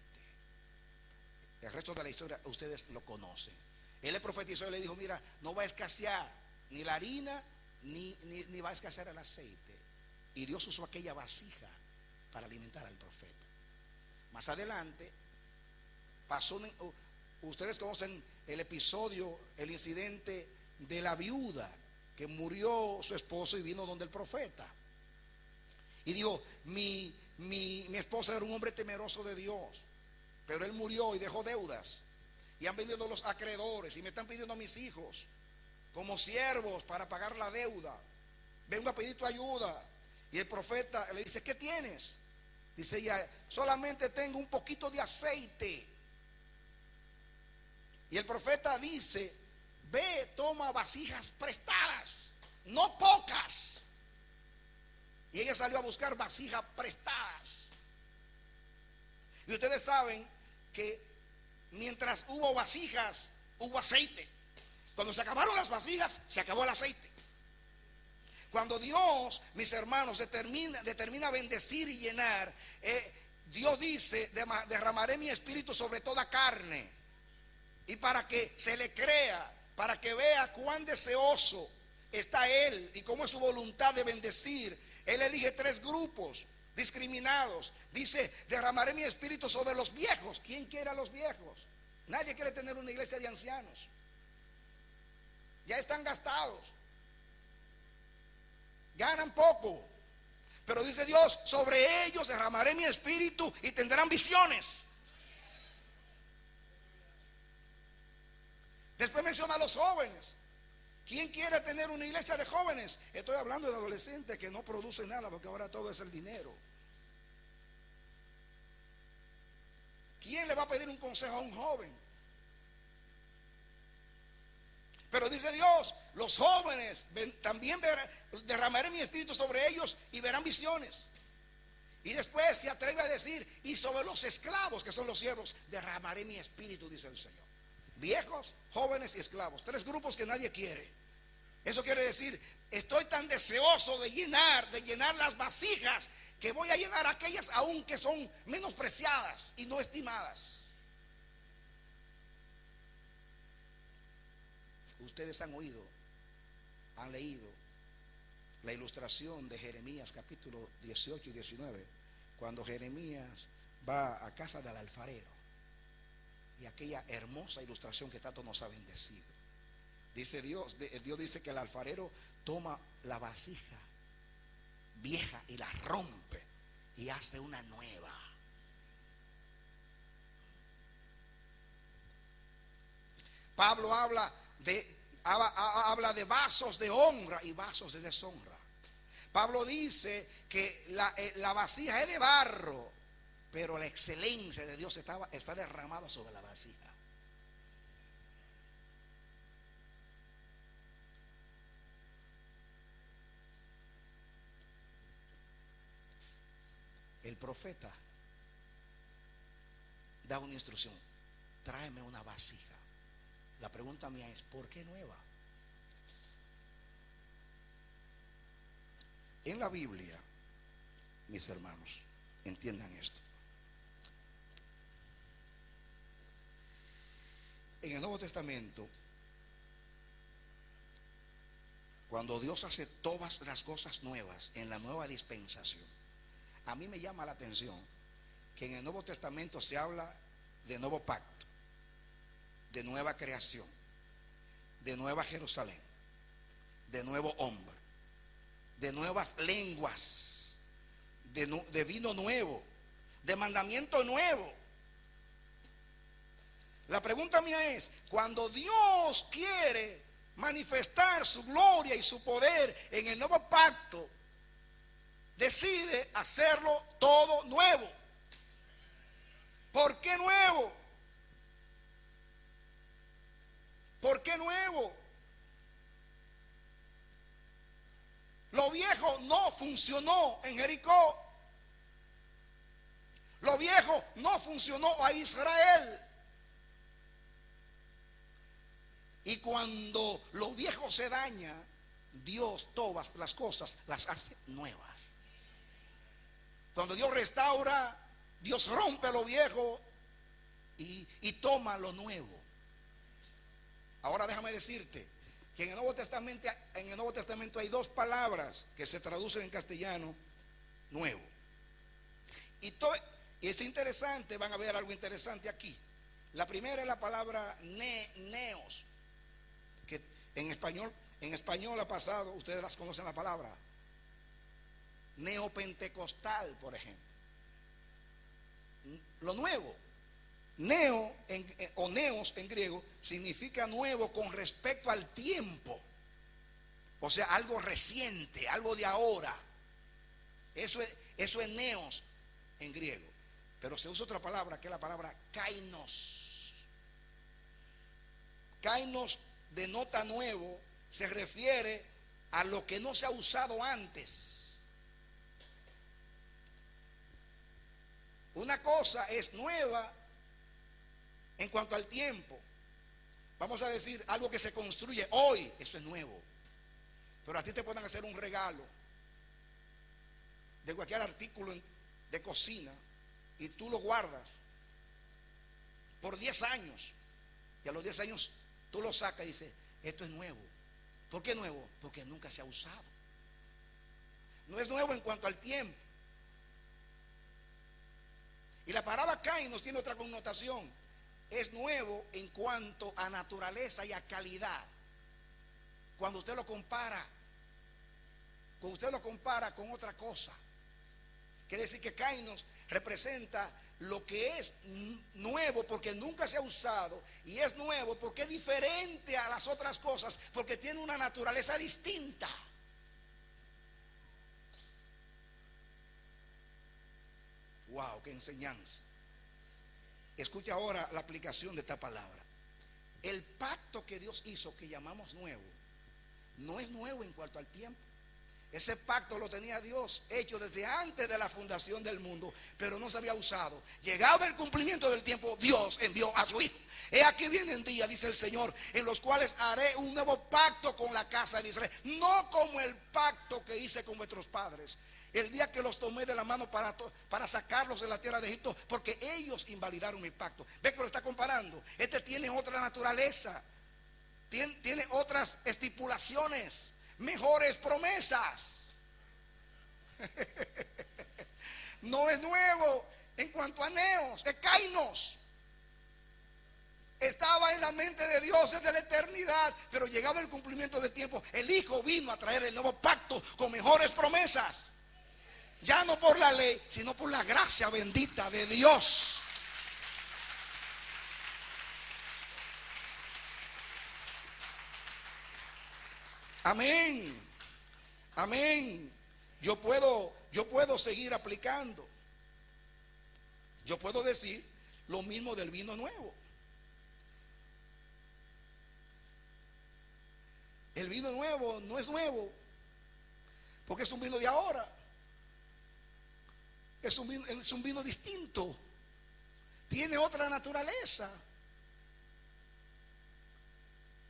S1: El resto de la historia ustedes lo conocen. Él le profetizó y le dijo, mira, no va a escasear ni la harina ni va a escasear el aceite. Y Dios usó aquella vasija para alimentar al profeta. Más adelante pasó, ustedes conocen el episodio, el incidente de la viuda que murió su esposo y vino donde el profeta y dijo, mi esposo era un hombre temeroso de Dios, pero él murió y dejó deudas y han venido los acreedores y me están pidiendo a mis hijos como siervos para pagar la deuda. Vengo a pedir tu ayuda. Y el profeta le dice, ¿qué tienes? Dice ella, solamente tengo un poquito de aceite. Y el profeta dice, ve, toma vasijas prestadas, no pocas. Y ella salió a buscar vasijas prestadas. Y ustedes saben que mientras hubo vasijas, hubo aceite. Cuando se acabaron las vasijas, se acabó el aceite. Cuando Dios, mis hermanos, determina bendecir y llenar, Dios dice, derramaré mi espíritu sobre toda carne. Y para que se le crea, para que vea cuán deseoso está Él y cómo es su voluntad de bendecir, Él elige 3 grupos discriminados. Dice, derramaré mi espíritu sobre los viejos. ¿Quién quiere a los viejos? Nadie quiere tener una iglesia de ancianos. Ya están gastados, ganan poco. Pero dice Dios, sobre ellos derramaré mi espíritu y tendrán visiones. Después menciona a los jóvenes. ¿Quién quiere tener una iglesia de jóvenes? Estoy hablando de adolescentes que no producen nada, porque ahora todo es el dinero. ¿Quién le va a pedir un consejo a un joven? Pero dice Dios, los jóvenes también derramaré mi espíritu sobre ellos y verán visiones. Y después se atreve a decir, y sobre los esclavos, que son los siervos, derramaré mi espíritu, dice el Señor. Viejos, jóvenes y esclavos, 3 grupos que nadie quiere. Eso quiere decir, estoy tan deseoso de llenar las vasijas, que voy a llenar aquellas aún que son menospreciadas y no estimadas. Ustedes han oído, han leído la ilustración de Jeremías capítulo 18 y 19, cuando Jeremías va a casa del alfarero, y aquella hermosa ilustración que tanto nos ha bendecido. Dice Dios dice que el alfarero toma la vasija vieja y la rompe y hace una nueva. Pablo habla de vasos de honra y vasos de deshonra. Pablo dice que la vasija es de barro, pero la excelencia de Dios está derramada sobre la vasija. El profeta da una instrucción: tráeme una vasija. La pregunta mía es, ¿por qué nueva? En la Biblia, mis hermanos, entiendan esto. En el Nuevo Testamento, cuando Dios hace todas las cosas nuevas en la nueva dispensación, a mí me llama la atención que en el Nuevo Testamento se habla de nuevo pacto, de nueva creación, de nueva Jerusalén, de nuevo hombre, de nuevas lenguas, de vino nuevo, de mandamiento nuevo. La pregunta mía es, cuando Dios quiere manifestar su gloria y su poder en el nuevo pacto, decide hacerlo todo nuevo. ¿Por qué nuevo? ¿Por qué nuevo? Lo viejo no funcionó en Jericó. Lo viejo no funcionó a Israel. Y cuando lo viejo se daña, Dios todas las cosas las hace nuevas. Cuando Dios restaura, Dios rompe lo viejo y toma lo nuevo. Ahora déjame decirte que en el Nuevo Testamento hay 2 palabras que se traducen en castellano: nuevo. Y es interesante, van a ver algo interesante aquí. La primera es la palabra neos, que en español ha pasado, ustedes las conocen la palabra neopentecostal, por ejemplo. Lo nuevo, neo o neos en griego, significa nuevo con respecto al tiempo. O sea, algo reciente, algo de ahora. Eso es neos en griego. Pero se usa otra palabra, que es la palabra kainos. Kainos denota nuevo, se refiere a lo que no se ha usado antes. Una cosa es nueva en cuanto al tiempo. Vamos a decir algo que se construye hoy, eso es nuevo. Pero a ti te pueden hacer un regalo de cualquier artículo de cocina y tú lo guardas por 10 años. Y a los 10 años tú lo sacas y dices, esto es nuevo. ¿Por qué nuevo? Porque nunca se ha usado. No es nuevo en cuanto al tiempo. Y la palabra kainos tiene otra connotación. Es nuevo en cuanto a naturaleza y a calidad. Cuando usted lo compara con otra cosa. Quiere decir que kainos representa lo que es nuevo porque nunca se ha usado, y es nuevo porque es diferente a las otras cosas, porque tiene una naturaleza distinta. Wow, qué enseñanza. Escucha ahora la aplicación de esta palabra. El pacto que Dios hizo, que llamamos nuevo, no es nuevo en cuanto al tiempo. Ese pacto lo tenía Dios hecho desde antes de la fundación del mundo, pero no se había usado. Llegado el cumplimiento del tiempo, Dios envió a su Hijo. He aquí vienen días, dice el Señor, en los cuales haré un nuevo pacto con la casa de Israel, no como el pacto que hice con vuestros padres, el día que los tomé de la mano para sacarlos de la tierra de Egipto, porque ellos invalidaron mi pacto. ¿Ves que lo está comparando? Este tiene otra naturaleza, tiene otras estipulaciones, mejores promesas. No es nuevo en cuanto a neos, es kainos. Estaba en la mente de Dios desde la eternidad, pero llegado el cumplimiento del tiempo, el Hijo vino a traer el nuevo pacto con mejores promesas. Ya no por la ley, sino por la gracia bendita de Dios. Amén. Amén. Yo puedo seguir aplicando. Yo puedo decir lo mismo del vino nuevo. El vino nuevo no es nuevo porque es un vino de ahora. Es un vino distinto. Tiene otra naturaleza.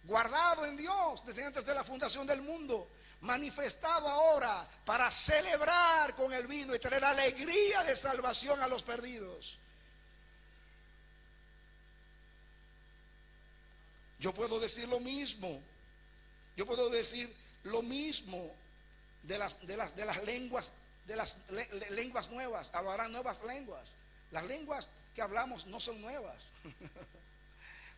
S1: Guardado en Dios desde antes de la fundación del mundo, manifestado ahora para celebrar con el vino y traer alegría de salvación a los perdidos. Yo puedo decir lo mismo. Yo puedo decir lo mismo de las lenguas, de las lenguas nuevas. Hablarán nuevas lenguas. Las lenguas que hablamos no son nuevas.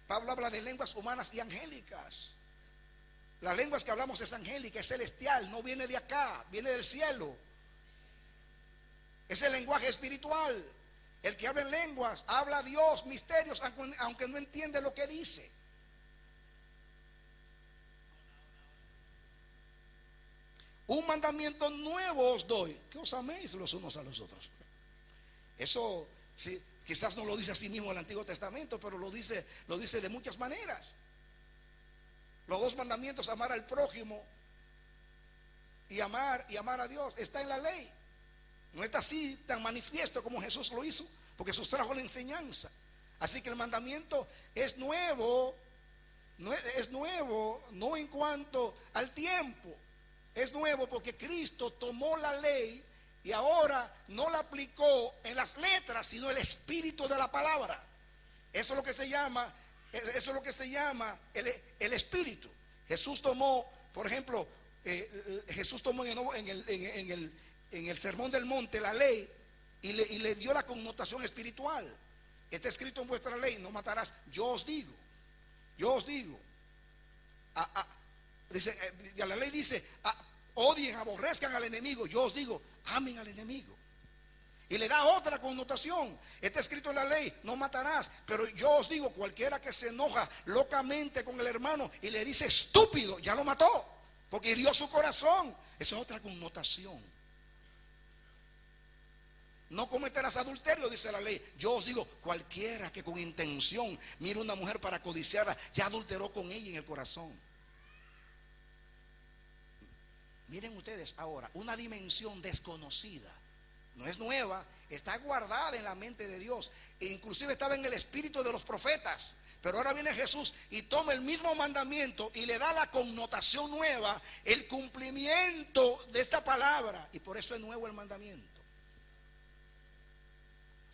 S1: Pablo habla de lenguas humanas y angélicas. Las lenguas que hablamos es angélica, es celestial, no viene de acá, viene del cielo. Es el lenguaje espiritual. El que habla en lenguas habla a Dios misterios, aunque no entiende lo que dice. Un mandamiento nuevo os doy, que os améis los unos a los otros. Eso sí, quizás no lo dice así mismo el Antiguo Testamento, pero lo dice de muchas maneras. Los dos mandamientos, amar al prójimo y amar a Dios, está en la ley. No está así tan manifiesto como Jesús lo hizo, porque Jesús trajo la enseñanza. Así que el mandamiento es nuevo, no en cuanto al tiempo. Es nuevo porque Cristo tomó la ley y ahora no la aplicó en las letras, sino el espíritu de la palabra. Eso es lo que se llama el espíritu. Jesús tomó, por ejemplo, Jesús tomó en el Sermón del Monte la ley y le dio la connotación espiritual. Está escrito en vuestra ley: no matarás. Yo os digo. Dice, la ley dice: odien, aborrezcan al enemigo. Yo os digo, amen al enemigo. Y le da otra connotación. Está escrito en la ley: no matarás. Pero yo os digo, cualquiera que se enoja locamente con el hermano y le dice estúpido, ya lo mató, porque hirió su corazón. Esa es otra connotación. No cometerás adulterio, dice la ley. Yo os digo, cualquiera que con intención mire a una mujer para codiciarla, ya adulteró con ella en el corazón. Miren ustedes ahora, una dimensión desconocida. No es nueva, está guardada en la mente de Dios. E inclusive estaba en el espíritu de los profetas. Pero ahora viene Jesús y toma el mismo mandamiento y le da la connotación nueva, el cumplimiento de esta palabra. Y por eso es nuevo el mandamiento.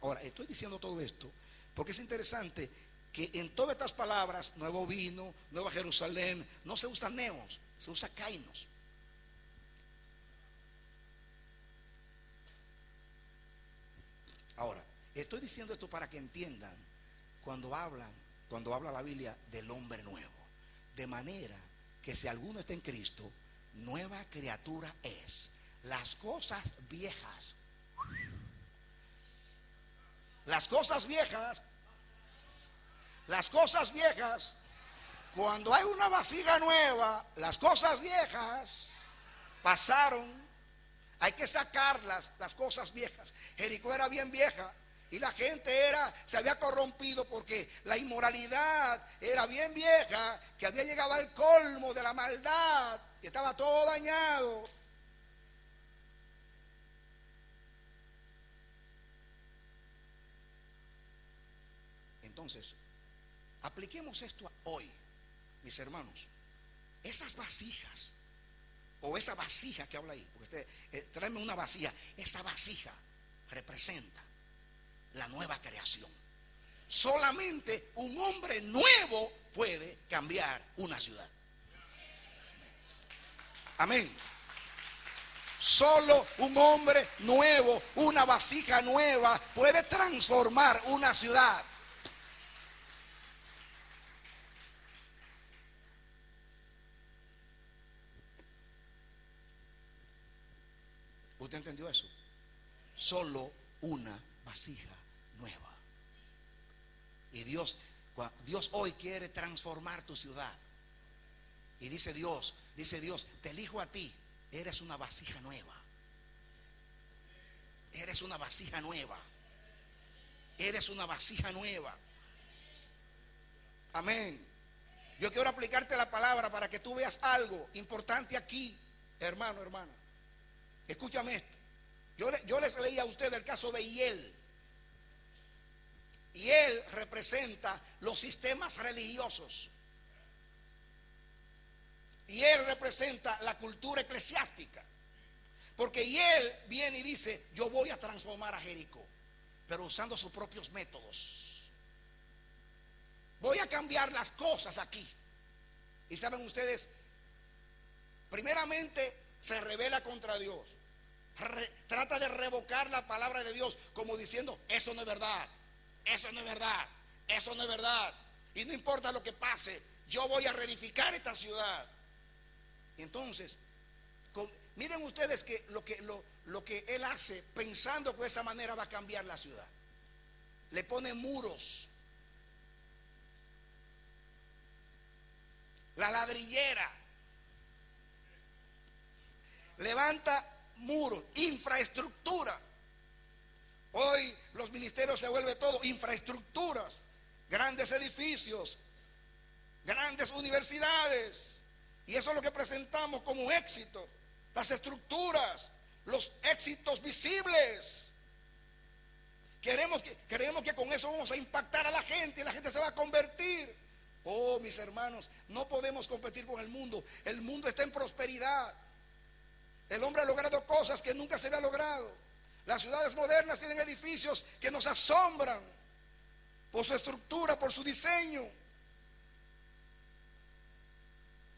S1: Ahora, estoy diciendo todo esto porque es interesante que en todas estas palabras, nuevo vino, nueva Jerusalén, no se usa neos, se usa kainos. Ahora, estoy diciendo esto para que entiendan cuando habla la Biblia del hombre nuevo. De manera que si alguno está en Cristo, nueva criatura es. Las cosas viejas Las cosas viejas, cuando hay una vasija nueva, las cosas viejas pasaron. Hay que sacarlas, las cosas viejas. Jericó era bien vieja y la gente se había corrompido porque la inmoralidad era bien vieja, que había llegado al colmo de la maldad y estaba todo dañado. Entonces, apliquemos esto hoy, mis hermanos. Esas vasijas, o esa vasija que habla ahí, porque tráeme una vasija. Esa vasija representa la nueva creación. Solamente un hombre nuevo puede cambiar una ciudad. Amén. Solo un hombre nuevo, una vasija nueva puede transformar una ciudad. ¿Usted entendió eso? Solo una vasija nueva. Y Dios hoy quiere transformar tu ciudad. Y dice Dios, te elijo a ti. Eres una vasija nueva. Eres una vasija nueva. Eres una vasija nueva. Amén. Yo quiero aplicarte la palabra para que tú veas algo importante aquí, hermano, hermana. Escúchame esto. Yo les leí a ustedes el caso de Hiel. Hiel representa los sistemas religiosos. Hiel representa la cultura eclesiástica. Porque Hiel viene y dice: yo voy a transformar a Jericó, pero usando sus propios métodos. Voy a cambiar las cosas aquí. Y saben ustedes, primeramente se rebela contra Dios. Trata de revocar la palabra de Dios, como diciendo: eso no es verdad, eso no es verdad, eso no es verdad. Y no importa lo que pase, yo voy a reedificar esta ciudad. Y entonces, miren ustedes que lo que él hace, pensando que de esta manera va a cambiar la ciudad. Le pone muros. La ladrillera. Levanta muros, infraestructura. Hoy los ministerios se vuelve todo infraestructuras, grandes edificios, grandes universidades, y eso es lo que presentamos como éxito, las estructuras, los éxitos visibles. Creemos que con eso vamos a impactar a la gente y la gente se va a convertir. Oh, mis hermanos, no podemos competir con el mundo. El mundo está en prosperidad. El hombre ha logrado cosas que nunca se había logrado. Las ciudades modernas tienen edificios que nos asombran por su estructura, por su diseño.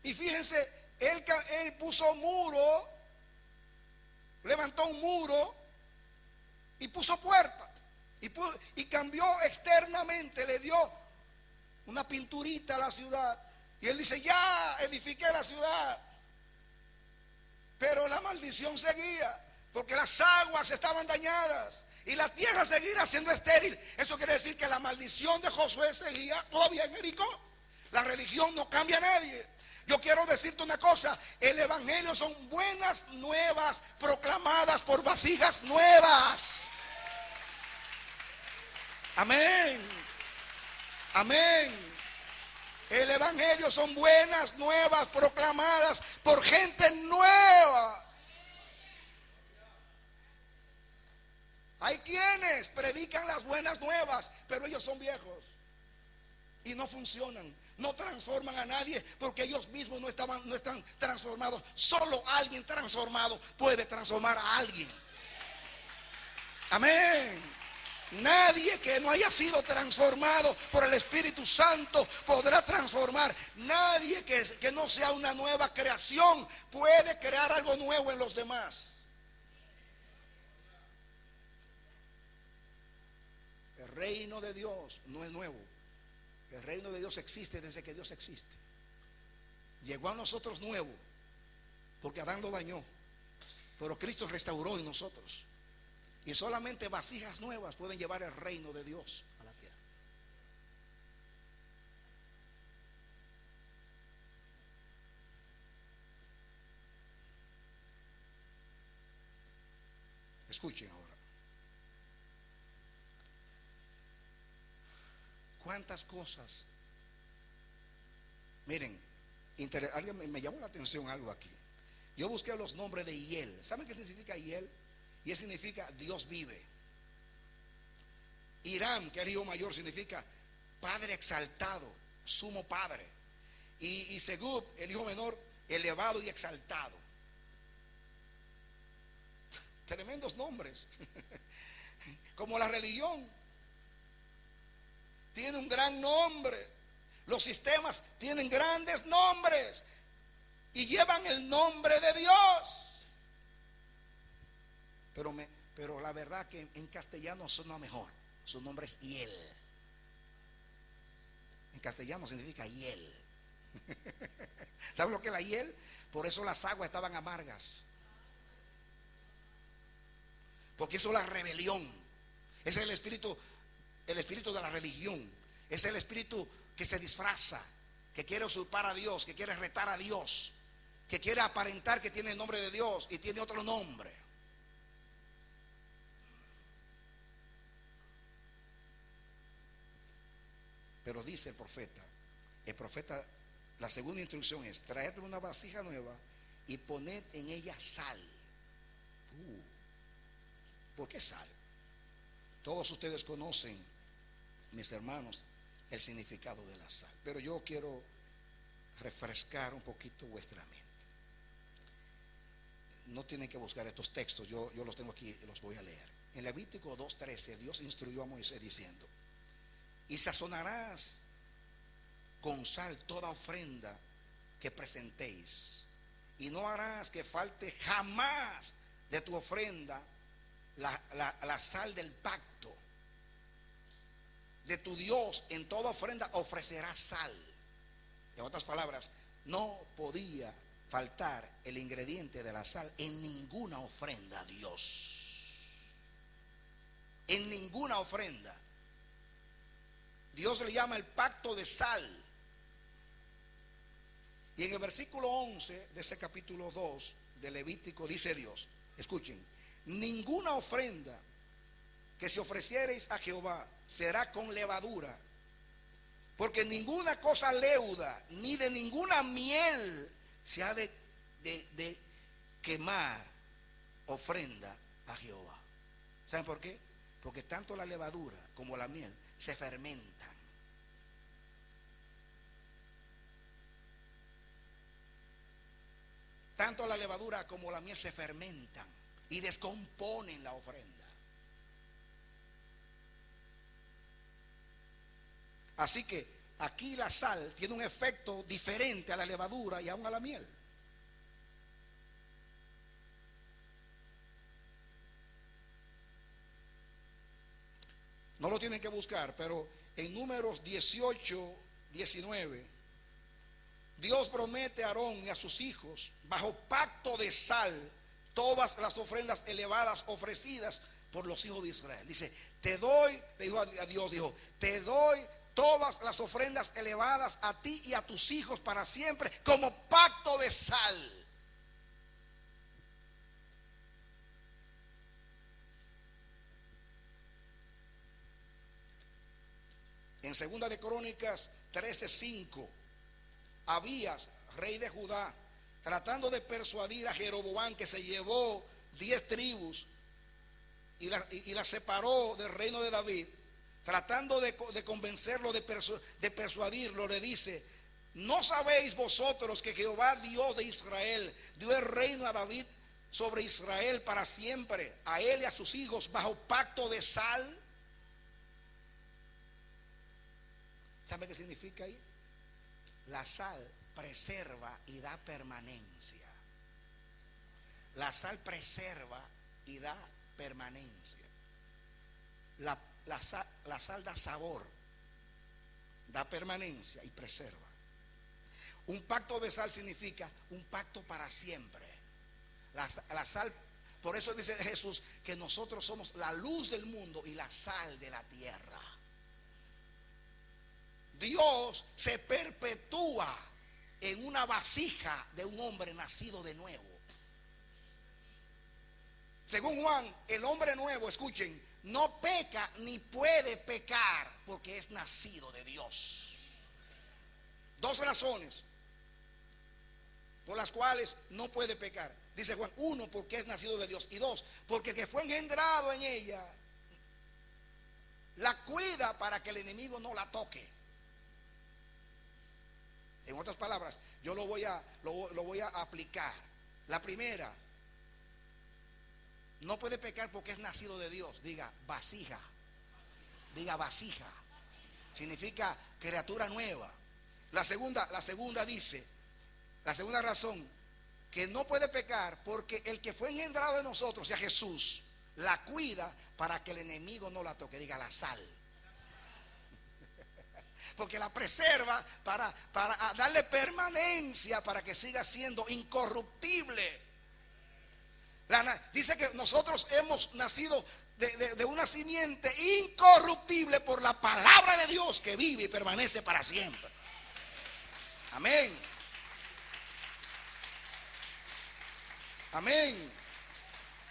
S1: Y fíjense, él puso muro, levantó un muro y puso puerta. Y cambió externamente, le dio una pinturita a la ciudad. Y él dice: ya edifiqué la ciudad. Pero la maldición seguía, porque las aguas estaban dañadas y la tierra seguía siendo estéril. Eso quiere decir que la maldición de Josué seguía todavía en Jericó. La religión no cambia a nadie. Yo quiero decirte una cosa: el evangelio son buenas nuevas proclamadas por vasijas nuevas. Amén. Amén. El evangelio son buenas nuevas proclamadas por gente nueva. Hay quienes predican las buenas nuevas, pero ellos son viejos y no funcionan, no transforman a nadie, porque ellos mismos no están transformados. Solo alguien transformado puede transformar a alguien. Amén. Nadie que no haya sido transformado por el Espíritu Santo podrá transformar. Nadie que no sea una nueva creación puede crear algo nuevo en los demás. El reino de Dios no es nuevo. El reino de Dios existe desde que Dios existe. Llegó a nosotros nuevo porque Adán lo dañó, pero Cristo restauró en nosotros. Y solamente vasijas nuevas pueden llevar el reino de Dios a la tierra. Escuchen ahora. ¿Cuántas cosas? Miren, alguien me llamó la atención algo aquí. Yo busqué los nombres de Hiel. ¿Saben qué significa Hiel? Y significa Dios vive. Hiram, que es el hijo mayor, significa Padre exaltado, sumo padre. Y Segub, el hijo menor, elevado y exaltado. Tremendos nombres. Como la religión tiene un gran nombre. Los sistemas tienen grandes nombres y llevan el nombre de Dios. Pero la verdad que en castellano suena mejor. Su nombre es Hiel. En castellano significa hiel. ¿Saben lo que es la hiel? Por eso las aguas estaban amargas. Porque eso es la rebelión. Ese es el espíritu de la religión. Es el espíritu que se disfraza, que quiere usurpar a Dios, que quiere retar a Dios, que quiere aparentar que tiene el nombre de Dios y tiene otro nombre. Pero dice el profeta, la segunda instrucción es: traerle una vasija nueva y poned en ella sal. ¿Por qué sal? Todos ustedes conocen, mis hermanos, el significado de la sal, pero yo quiero refrescar un poquito vuestra mente. No tienen que buscar estos textos, yo los tengo aquí y los voy a leer. En Levítico 2:13, Dios instruyó a Moisés diciendo: y sazonarás con sal toda ofrenda que presentéis, y no harás que falte jamás de tu ofrenda la sal del pacto de tu Dios. En toda ofrenda ofrecerás sal. En otras palabras, no podía faltar el ingrediente de la sal en ninguna ofrenda a Dios. En ninguna ofrenda. Dios le llama el pacto de sal. Y en el versículo 11 de ese capítulo 2 de Levítico dice Dios, escuchen: ninguna ofrenda que se ofreciereis a Jehová será con levadura, porque ninguna cosa leuda ni de ninguna miel se ha de quemar ofrenda a Jehová. ¿Saben por qué? Porque tanto la levadura como la miel se fermentan. Tanto la levadura como la miel se fermentan y descomponen la ofrenda. Así que aquí la sal tiene un efecto diferente a la levadura y aún a la miel. No lo tienen que buscar, pero en Números 18:19, Dios promete a Aarón y a sus hijos, bajo pacto de sal, todas las ofrendas elevadas ofrecidas por los hijos de Israel. Dice: te doy, le dijo a Dios, dijo: te doy todas las ofrendas elevadas a ti y a tus hijos para siempre, como pacto de sal. En segunda de Crónicas 13:5, Abías, rey de Judá, tratando de persuadir a Jeroboam, que se llevó 10 tribus y las separó del reino de David, tratando de convencerlo, de persuadirlo, le dice: ¿no sabéis vosotros que Jehová, Dios de Israel, dio el reino a David sobre Israel para siempre, a él y a sus hijos, bajo pacto de sal? ¿Sabe qué significa ahí? La sal preserva y da permanencia. La sal preserva y da permanencia. La sal da sabor, da permanencia y preserva. Un pacto de sal significa un pacto para siempre. La sal Por eso dice Jesús que nosotros somos la luz del mundo y la sal de la tierra. Dios se perpetúa en una vasija de un hombre nacido de nuevo. Según Juan, el hombre nuevo, escuchen, no peca ni puede pecar porque es nacido de Dios. Dos razones por las cuales no puede pecar. Dice Juan, uno, porque es nacido de Dios, y dos, porque el que fue engendrado en ella la cuida para que el enemigo no la toque. En otras palabras, yo lo voy a aplicar. La primera, no puede pecar porque es nacido de Dios. Diga vasija. Diga vasija. Significa criatura nueva. La segunda dice, la segunda razón, que no puede pecar porque el que fue engendrado de nosotros, o sea Jesús, la cuida para que el enemigo no la toque. Diga la sal. Porque la preserva para darle permanencia, para que siga siendo incorruptible. Dice que nosotros hemos nacido de una simiente incorruptible por la palabra de Dios que vive y permanece para siempre. Amén. Amén.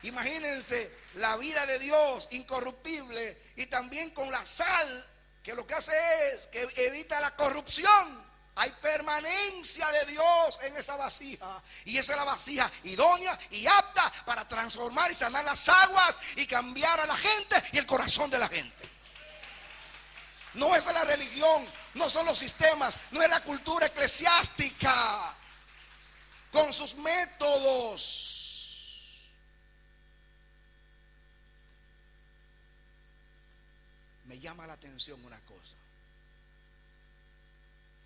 S1: Imagínense la vida de Dios incorruptible y también con la sal, que lo que hace es que evita la corrupción. Hay permanencia de Dios en esa vasija, y esa es la vasija idónea y apta para transformar y sanar las aguas y cambiar a la gente y el corazón de la gente. No es la religión, no son los sistemas, no es la cultura eclesiástica con sus métodos. Me llama la atención una cosa,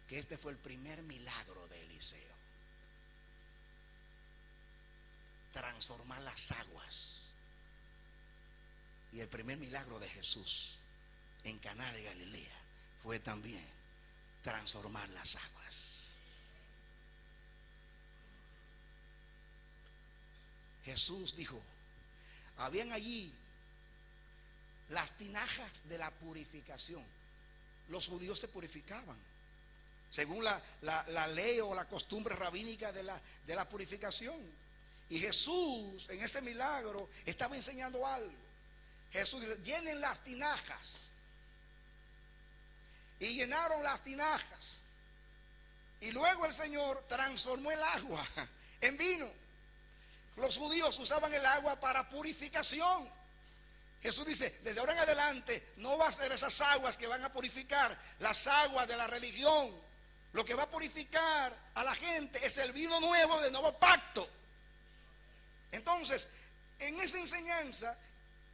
S1: que este fue el primer milagro de Eliseo: transformar las aguas. Y el primer milagro de Jesús en Caná de Galilea fue también transformar las aguas. Jesús dijo, habían allí las tinajas de la purificación. Los judíos se purificaban según la ley o la costumbre rabínica de la purificación. Y Jesús en ese milagro estaba enseñando algo. Jesús dice, llenen las tinajas. Y llenaron las tinajas. Y luego el Señor transformó el agua en vino. Los judíos usaban el agua para purificación. Jesús dice, desde ahora en adelante no va a ser esas aguas que van a purificar las aguas de la religión. Lo que va a purificar a la gente es el vino nuevo del nuevo pacto. Entonces, en esa enseñanza,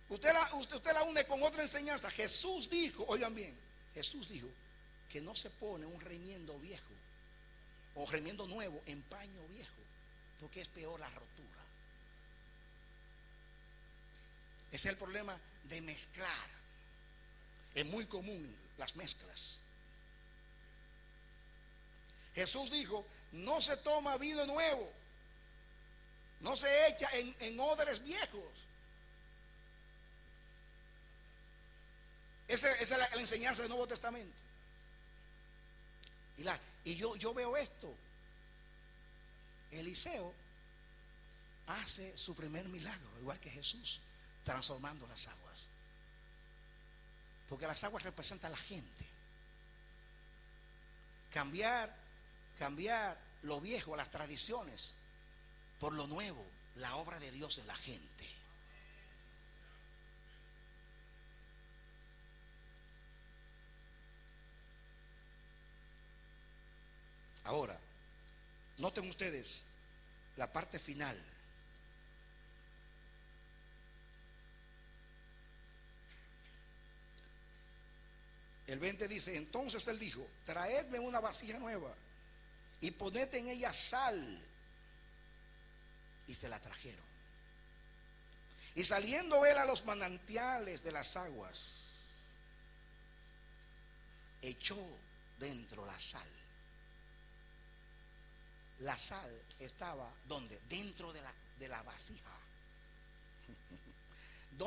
S1: usted la une con otra enseñanza. Jesús dijo, oigan bien, Jesús dijo que no se pone un remiendo viejo o remiendo nuevo en paño viejo, porque es peor la rotura. Ese es el problema de mezclar. Es muy común las mezclas. Jesús dijo, no se toma vino nuevo, no se echa en odres viejos. Esa es la enseñanza del Nuevo Testamento. Y yo veo esto. Eliseo hace su primer milagro, igual que Jesús, transformando las aguas. Porque las aguas representan a la gente. Cambiar lo viejo, las tradiciones, por lo nuevo, la obra de Dios en la gente. Ahora, noten ustedes la parte final. El 20 dice, entonces él dijo, traedme una vasija nueva y poned en ella sal. Y se la trajeron. Y saliendo él a los manantiales de las aguas, echó dentro la sal. La sal estaba ¿dónde? Dentro de la vasija.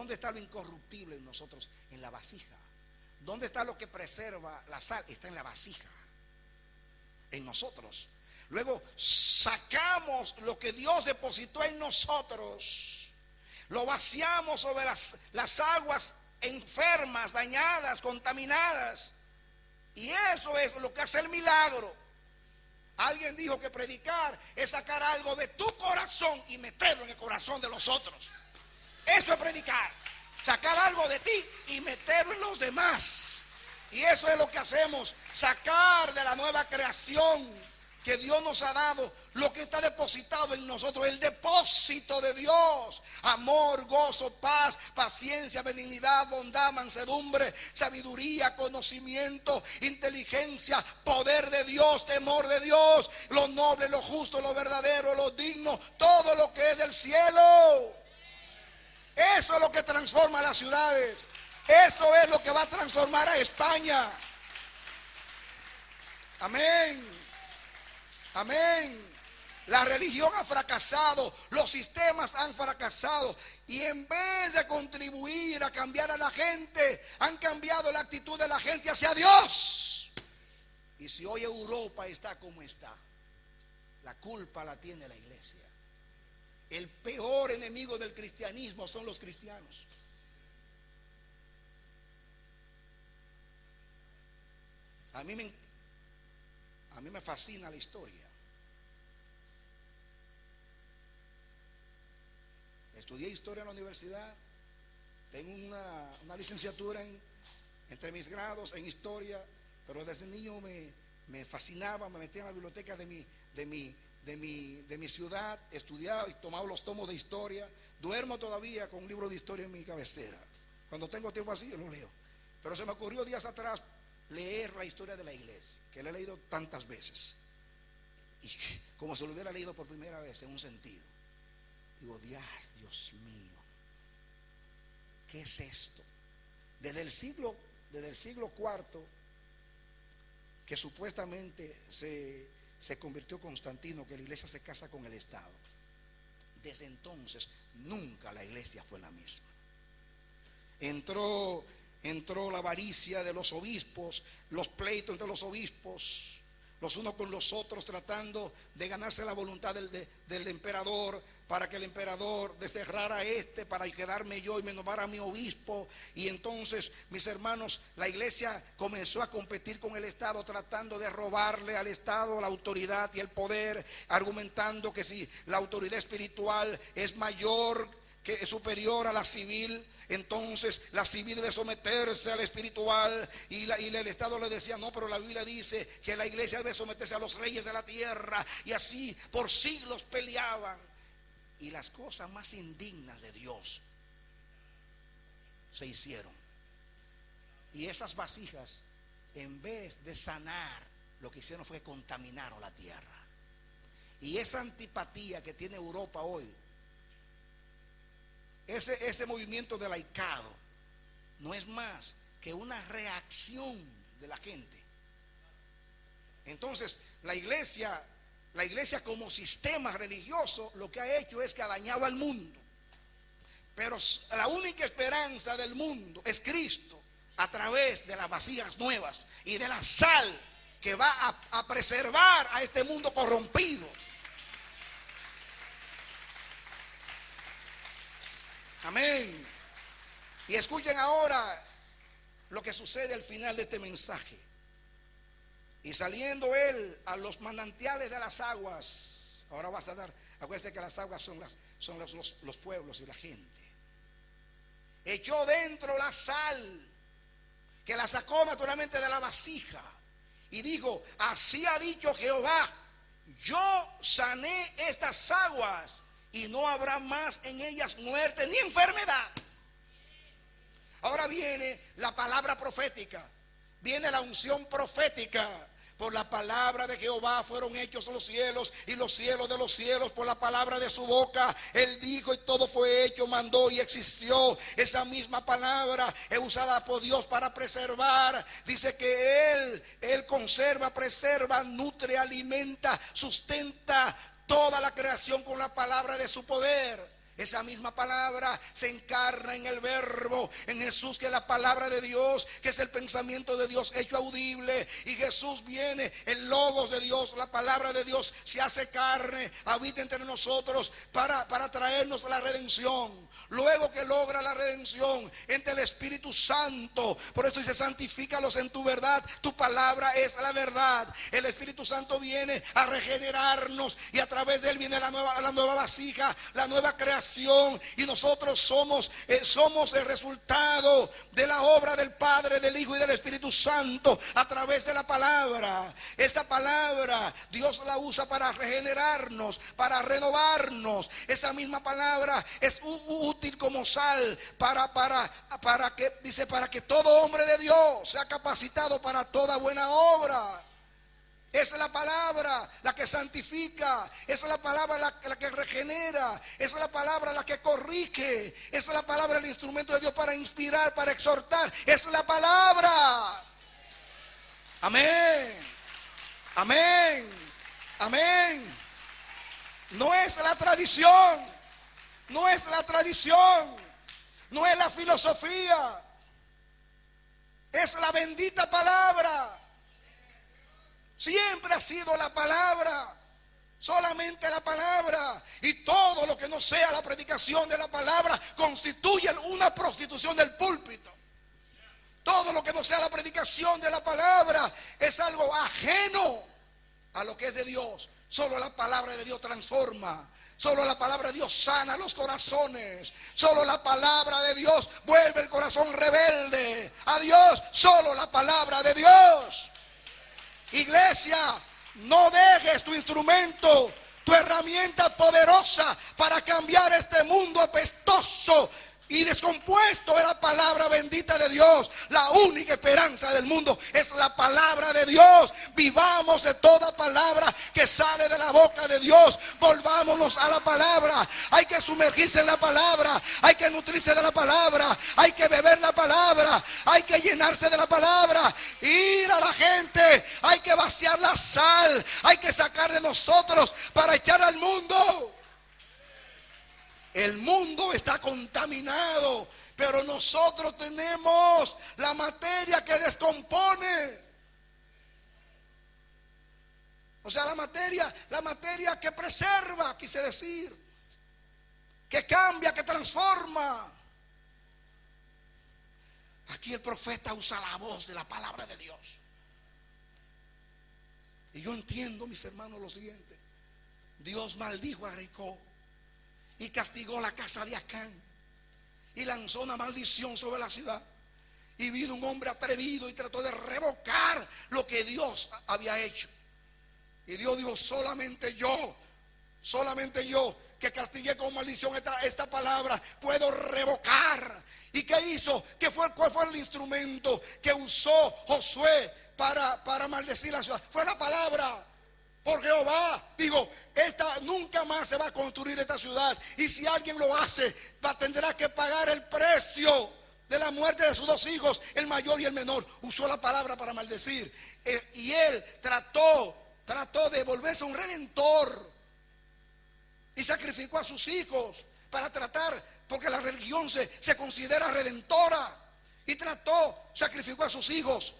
S1: ¿Dónde está lo incorruptible en nosotros? En la vasija. ¿Dónde está lo que preserva la sal? Está en la vasija, en nosotros. Luego sacamos lo que Dios depositó en nosotros, lo vaciamos sobre las aguas enfermas, dañadas, contaminadas. Y eso es lo que hace el milagro. Alguien dijo que predicar es sacar algo de tu corazón y meterlo en el corazón de los otros. Eso es predicar. Sacar algo de ti y meterlo en los demás. Y eso es lo que hacemos. Sacar de la nueva creación que Dios nos ha dado lo que está depositado en nosotros, el depósito de Dios: amor, gozo, paz, paciencia, benignidad, bondad, mansedumbre, sabiduría, conocimiento, inteligencia, poder de Dios, temor de Dios, lo noble, lo justo, lo verdadero, lo digno, todo lo que es del cielo. Eso es lo que transforma las ciudades. Eso es lo que va a transformar a España. Amén. Amén. La religión ha fracasado, los sistemas han fracasado, y en vez de contribuir a cambiar a la gente, han cambiado la actitud de la gente hacia Dios. Y si hoy Europa está como está, la culpa la tiene la iglesia. El peor enemigo del cristianismo son los cristianos. A mí me fascina la historia. Estudié historia en la universidad. Tengo una licenciatura entre mis grados en historia. Pero desde niño me fascinaba. Me metía en la biblioteca de mi ciudad. Estudiaba y tomaba los tomos de historia. Duermo todavía con un libro de historia en mi cabecera. Cuando tengo tiempo así yo lo leo. Pero se me ocurrió días atrás leer la historia de la iglesia, que la he leído tantas veces, y como si lo hubiera leído por primera vez en un sentido. Digo, Dios mío, ¿qué es esto? Desde el siglo IV, que supuestamente se convirtió Constantino, que la iglesia se casa con el Estado. Desde entonces nunca la iglesia fue la misma. Entró la avaricia de los obispos, los pleitos entre los obispos, los unos con los otros, tratando de ganarse la voluntad del emperador, para que el emperador desterrara a para quedarme yo y me nombrara a mi obispo. Y entonces, mis hermanos, la iglesia comenzó a competir con el Estado, tratando de robarle al Estado la autoridad y el poder, argumentando que si la autoridad espiritual es superior a la civil, entonces la civil debe someterse al espiritual, y el Estado le decía: no, pero la Biblia dice que la iglesia debe someterse a los reyes de la tierra. Y así por siglos peleaban. Y las cosas más indignas de Dios se hicieron. Y esas vasijas, en vez de sanar, lo que hicieron fue contaminaron la tierra. Y esa antipatía que tiene Europa hoy, ese movimiento de laicado, no es más que una reacción de la gente. Entonces la iglesia como sistema religioso, lo que ha hecho es que ha dañado al mundo. Pero la única esperanza del mundo es Cristo, a través de las vasijas nuevas y de la sal que va a preservar a este mundo corrompido. Amén. Y escuchen ahora lo que sucede al final de este mensaje. Y saliendo él a los manantiales de las aguas. Ahora vas a dar, acuérdense que las aguas son los pueblos y la gente. Echó dentro la sal, que la sacó naturalmente de la vasija, y dijo: así ha dicho Jehová, yo sané estas aguas, y no habrá más en ellas muerte ni enfermedad. Ahora viene la palabra profética, viene la unción profética. Por la palabra de Jehová fueron hechos los cielos, y los cielos de los cielos por la palabra de su boca. Él dijo y todo fue hecho, mandó y existió. Esa misma palabra es usada por Dios para preservar. Dice que Él conserva, preserva, nutre, alimenta, sustenta toda la creación con la palabra de su poder. Esa misma palabra se encarna en el verbo, en Jesús, que es la palabra de Dios, que es el pensamiento de Dios hecho audible. Y Jesús viene, el logos de Dios, la palabra de Dios se hace carne, habita entre nosotros para traernos la redención. Luego que logra la redención, entra el Espíritu Santo. Por eso dice: santifícalos en tu verdad, tu palabra es la verdad. El Espíritu Santo viene a regenerarnos, y a través de él viene la nueva vasija, la nueva creación. Y nosotros somos el resultado de la obra del Padre, del Hijo y del Espíritu Santo a través de la palabra. Esta palabra Dios la usa para regenerarnos, para renovarnos. Esa misma palabra es útil como sal para que todo hombre de Dios sea capacitado para toda buena obra. Esa es la palabra la que santifica. Esa es la palabra la que regenera. Esa es la palabra la que corrige. Esa es la palabra, el instrumento de Dios para inspirar, para exhortar. Esa es la palabra. Amén. Amén. Amén. No es la tradición. No es la tradición. No es la filosofía. Es la bendita palabra. Siempre ha sido la palabra, solamente la palabra. Y todo lo que no sea la predicación de la palabra constituye una prostitución del púlpito. Todo lo que no sea la predicación de la palabra es algo ajeno a lo que es de Dios. Solo la palabra de Dios transforma. Solo la palabra de Dios sana los corazones. Solo la palabra de Dios vuelve el corazón rebelde a Dios. Solo la palabra de Dios. Iglesia, no dejes tu instrumento, tu herramienta poderosa para cambiar este mundo apestoso y descompuesto es la palabra bendita de Dios. La única esperanza del mundo es la palabra de Dios. Vivamos de toda palabra que sale de la boca de Dios. Volvámonos a la palabra. Hay que sumergirse en la palabra. Hay que nutrirse de la palabra. Hay que beber la palabra. Hay que llenarse de la palabra. Ir a la gente. Hay que vaciar la sal. Hay que sacar de nosotros para echar al mundo. El mundo está contaminado, pero nosotros tenemos la materia que descompone. O sea, la materia que preserva, quise decir, que cambia, que transforma. Aquí el profeta usa la voz de la palabra de Dios. Y yo entiendo, mis hermanos, lo siguiente: Dios maldijo a Jericó y castigó la casa de Acán y lanzó una maldición sobre la ciudad. Y vino un hombre atrevido y trató de revocar lo que Dios había hecho. Y Dios dijo: solamente yo que castigué con maldición esta palabra puedo revocar. ¿Y qué hizo? ¿Cuál fue el instrumento que usó Josué para maldecir la ciudad? Fue la palabra. Por Jehová, digo, nunca más se va a construir esta ciudad. Y si alguien lo hace, tendrá que pagar el precio de la muerte de sus dos hijos, el mayor y el menor. Usó la palabra para maldecir. Y él trató de volverse un redentor. Y sacrificó a sus hijos para tratar, porque la religión se considera redentora. Y sacrificó a sus hijos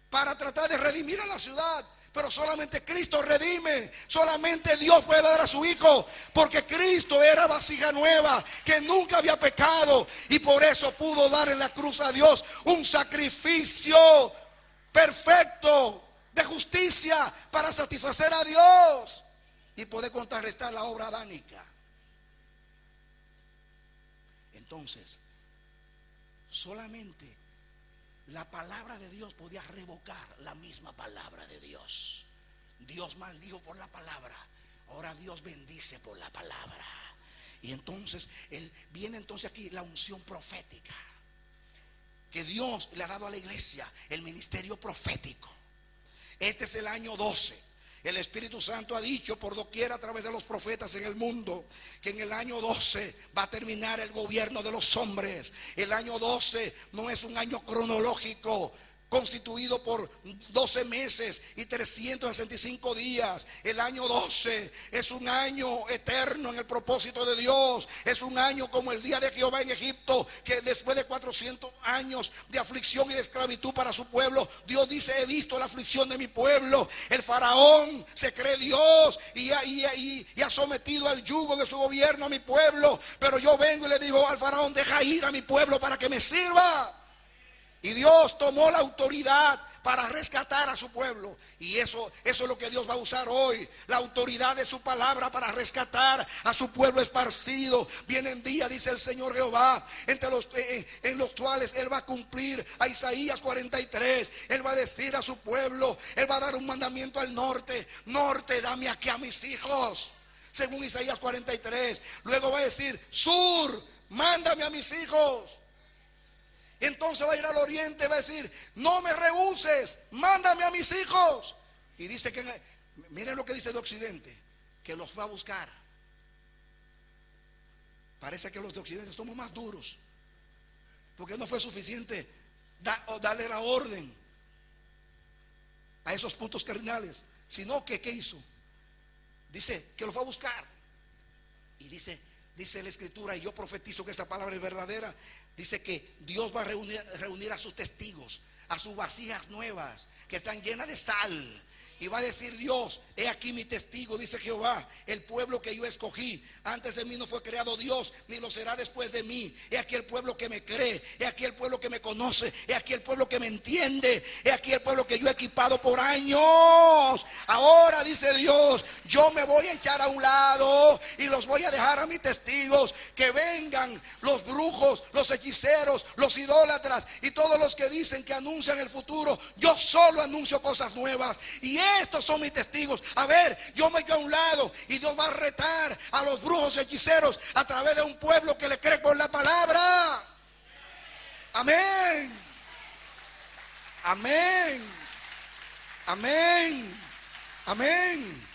S1: para tratar de redimir a la ciudad. Pero solamente Cristo redime. Solamente Dios puede dar a su Hijo, porque Cristo era vasija nueva que nunca había pecado, y por eso pudo dar en la cruz a Dios un sacrificio perfecto de justicia para satisfacer a Dios y poder contrarrestar la obra adánica. Entonces, solamente la palabra de Dios podía revocar la misma palabra de Dios. Dios maldijo por la palabra. Ahora Dios bendice por la palabra. Y entonces viene entonces aquí la unción profética que Dios le ha dado a la iglesia, el ministerio profético. Este es el año 12. El Espíritu Santo ha dicho por doquier a través de los profetas en el mundo que en el año 12 va a terminar el gobierno de los hombres. El año 12 no es un año cronológico constituido por 12 meses y 365 días. El año 12 es un año eterno en el propósito de Dios. Es un año como el día de Jehová en Egipto, que después de 400 años de aflicción y de esclavitud para su pueblo, Dios dice: he visto la aflicción de mi pueblo. El faraón se cree Dios y ha sometido al yugo de su gobierno a mi pueblo, pero yo vengo y le digo al faraón: deja ir a mi pueblo para que me sirva. Y Dios tomó la autoridad para rescatar a su pueblo. Y eso es lo que Dios va a usar hoy. La autoridad de su palabra para rescatar a su pueblo esparcido. Vienen días, dice el Señor Jehová, en los cuales Él va a cumplir a Isaías 43. Él va a decir a su pueblo, Él va a dar un mandamiento al norte: norte, dame aquí a mis hijos, según Isaías 43. Luego va a decir: sur, mándame a mis hijos. Entonces va a ir al oriente y va a decir: no me rehuses, mándame a mis hijos. Y dice que, miren lo que dice de occidente, que los va a buscar. Parece que los de occidente somos más duros, porque no fue suficiente darle la orden a esos puntos cardinales, sino que ¿qué hizo? Dice que los va a buscar. Y dice la escritura, y yo profetizo que esta palabra es verdadera, dice que Dios va a reunir a sus testigos, a sus vasijas nuevas que están llenas de sal. Y va a decir Dios: he aquí mi testigo, dice Jehová, el pueblo que yo escogí. Antes de mí no fue creado Dios, ni lo será después de mí. He aquí el pueblo que me cree, he aquí el pueblo que me conoce, he aquí el pueblo que me entiende, he aquí el pueblo que yo he equipado por años. Ahora, dice Dios, yo me voy a echar a un lado y los voy a dejar a mis testigos. Que vengan los brujos, los hechiceros, los idólatras y todos los que dicen que anuncian el futuro. Yo solo anuncio cosas nuevas, y estos son mis testigos. A ver, yo me echo a un lado y Dios va a retar a los brujos y hechiceros a través de un pueblo que le cree por la palabra. Amén. Amén. Amén. Amén.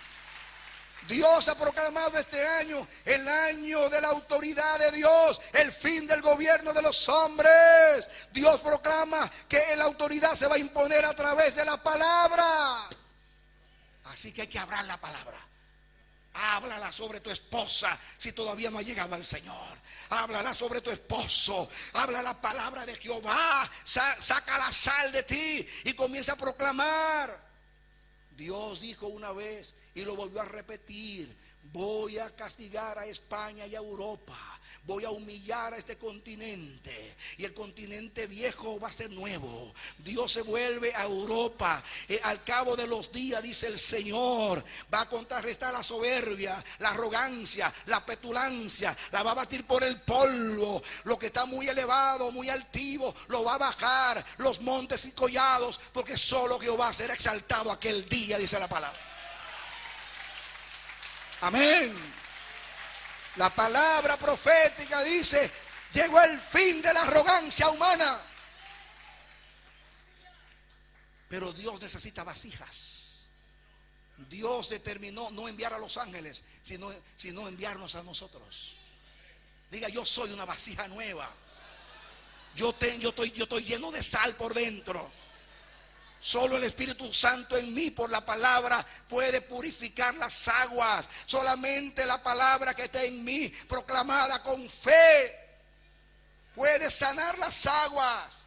S1: Dios ha proclamado este año el año de la autoridad de Dios, el fin del gobierno de los hombres. Dios proclama que la autoridad se va a imponer a través de la palabra. Así que hay que hablar la palabra. Háblala sobre tu esposa si todavía no ha llegado al Señor. Háblala sobre tu esposo. Habla la palabra de Jehová. Saca la sal de ti y comienza a proclamar. Dios dijo una vez y lo volvió a repetir: voy a castigar a España y a Europa. Voy a humillar a este continente, y el continente viejo va a ser nuevo. Dios se vuelve a Europa. Al cabo de los días, dice el Señor, va a contrarrestar la soberbia, la arrogancia, la petulancia. La va a batir por el polvo. Lo que está muy elevado, muy altivo, lo va a bajar. Los montes y collados, porque solo Jehová será exaltado aquel día, dice la palabra. Amén. La palabra profética dice: llegó el fin de la arrogancia humana. Pero Dios necesita vasijas. Dios determinó no enviar a los ángeles, sino enviarnos a nosotros. Diga: yo soy una vasija nueva. Yo estoy lleno de sal por dentro. Solo el Espíritu Santo en mí, por la palabra, puede purificar las aguas. Solamente la palabra que está en mí, proclamada con fe, puede sanar las aguas,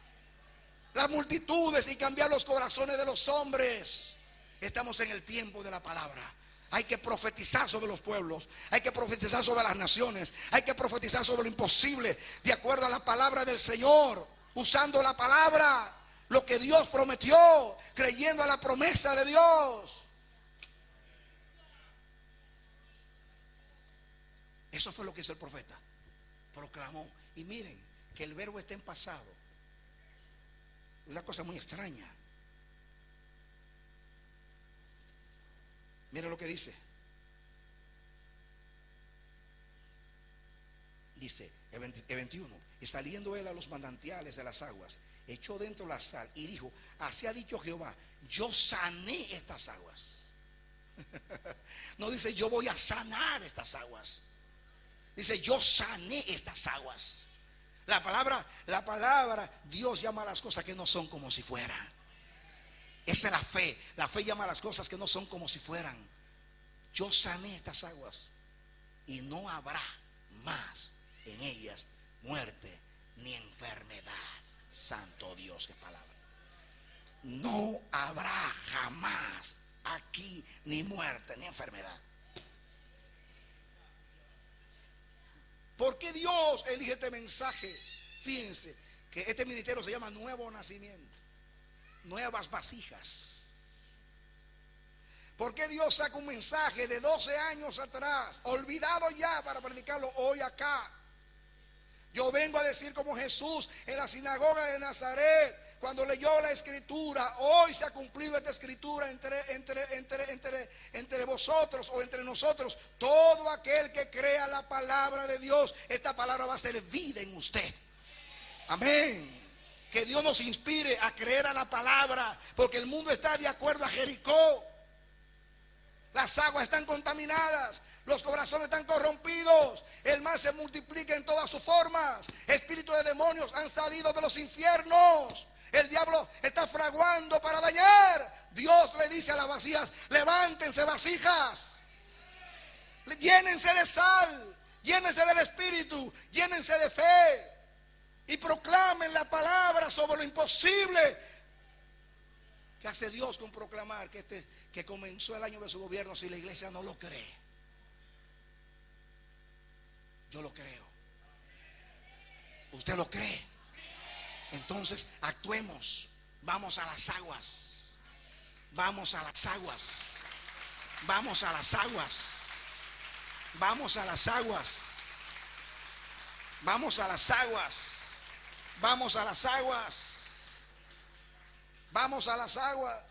S1: las multitudes, y cambiar los corazones de los hombres. Estamos en el tiempo de la palabra. Hay que profetizar sobre los pueblos, hay que profetizar sobre las naciones, hay que profetizar sobre lo imposible, de acuerdo a la palabra del Señor, usando la palabra. Lo que Dios prometió, creyendo a la promesa de Dios. Eso fue lo que hizo el profeta. Proclamó. Y miren que el verbo está en pasado. Una cosa muy extraña. Miren lo que dice. Dice el 21: y saliendo él a los manantiales de las aguas, echó dentro la sal y dijo: así ha dicho Jehová, yo sané estas aguas. No dice yo voy a sanar estas aguas. Dice yo sané estas aguas. La palabra, Dios llama a las cosas que no son como si fueran. Esa es la fe. La fe llama a las cosas que no son como si fueran. Yo sané estas aguas y no habrá más en ellas muerte ni enfermedad. Santo Dios, qué palabra. No habrá jamás aquí ni muerte ni enfermedad. ¿Por qué Dios elige este mensaje? Fíjense que este ministerio se llama Nuevo Nacimiento, nuevas vasijas. ¿Por qué Dios saca un mensaje de 12 años atrás, olvidado ya, para predicarlo hoy acá? Yo vengo a decir como Jesús en la sinagoga de Nazaret, cuando leyó la escritura: hoy se ha cumplido esta escritura entre vosotros o entre nosotros. Todo aquel que crea la palabra de Dios, esta palabra va a ser vida en usted. Amén. Que Dios nos inspire a creer a la palabra, porque el mundo está de acuerdo a Jericó. Las aguas están contaminadas, los corazones están corrompidos, el mal se multiplica en todas sus formas, espíritus de demonios han salido de los infiernos, el diablo está fraguando para dañar. Dios le dice a las vasijas: levántense, vasijas, llénense de sal, llénense del espíritu, llénense de fe y proclamen la palabra sobre lo imposible. ¿Qué hace Dios con proclamar que comenzó el año de su gobierno si la iglesia no lo cree? Yo lo creo. ¿Usted lo cree? Entonces actuemos. Vamos a las aguas. Vamos a las aguas. Vamos a las aguas. Vamos a las aguas. Vamos a las aguas. Vamos a las aguas. Vamos a las aguas.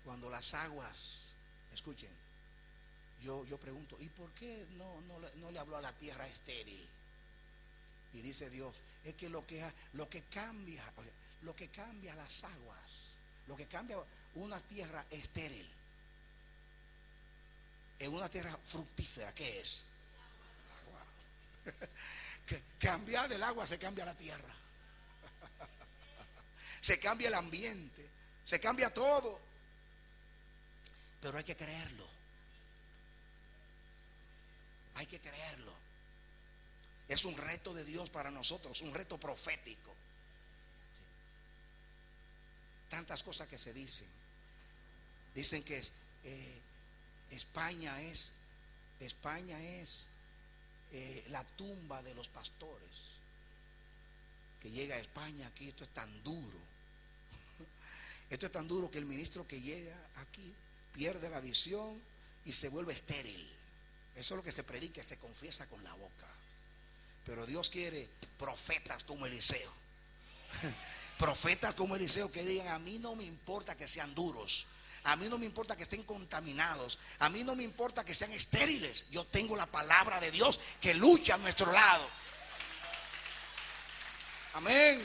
S1: Cuando las aguas, escuchen, yo pregunto: ¿y por qué no le habló a la tierra estéril? Y dice Dios: es que lo que cambia las aguas, lo que cambia una tierra estéril en una tierra fructífera, ¿qué es? Agua. Cambiar del agua se cambia la tierra. Se cambia el ambiente, se cambia todo. Pero hay que creerlo. Hay que creerlo. Es un reto de Dios para nosotros, un reto profético. Tantas cosas que se dicen. Dicen que España es la tumba de los pastores. Que llega a España aquí, esto es tan duro. Esto es tan duro que el ministro que llega aquí pierde la visión y se vuelve estéril. Eso es lo que se predica, se confiesa con la boca. Pero Dios quiere profetas como Eliseo. Profetas como Eliseo que digan: a mí no me importa que sean duros, a mí no me importa que estén contaminados, a mí no me importa que sean estériles. Yo tengo la palabra de Dios que lucha a nuestro lado. Amén.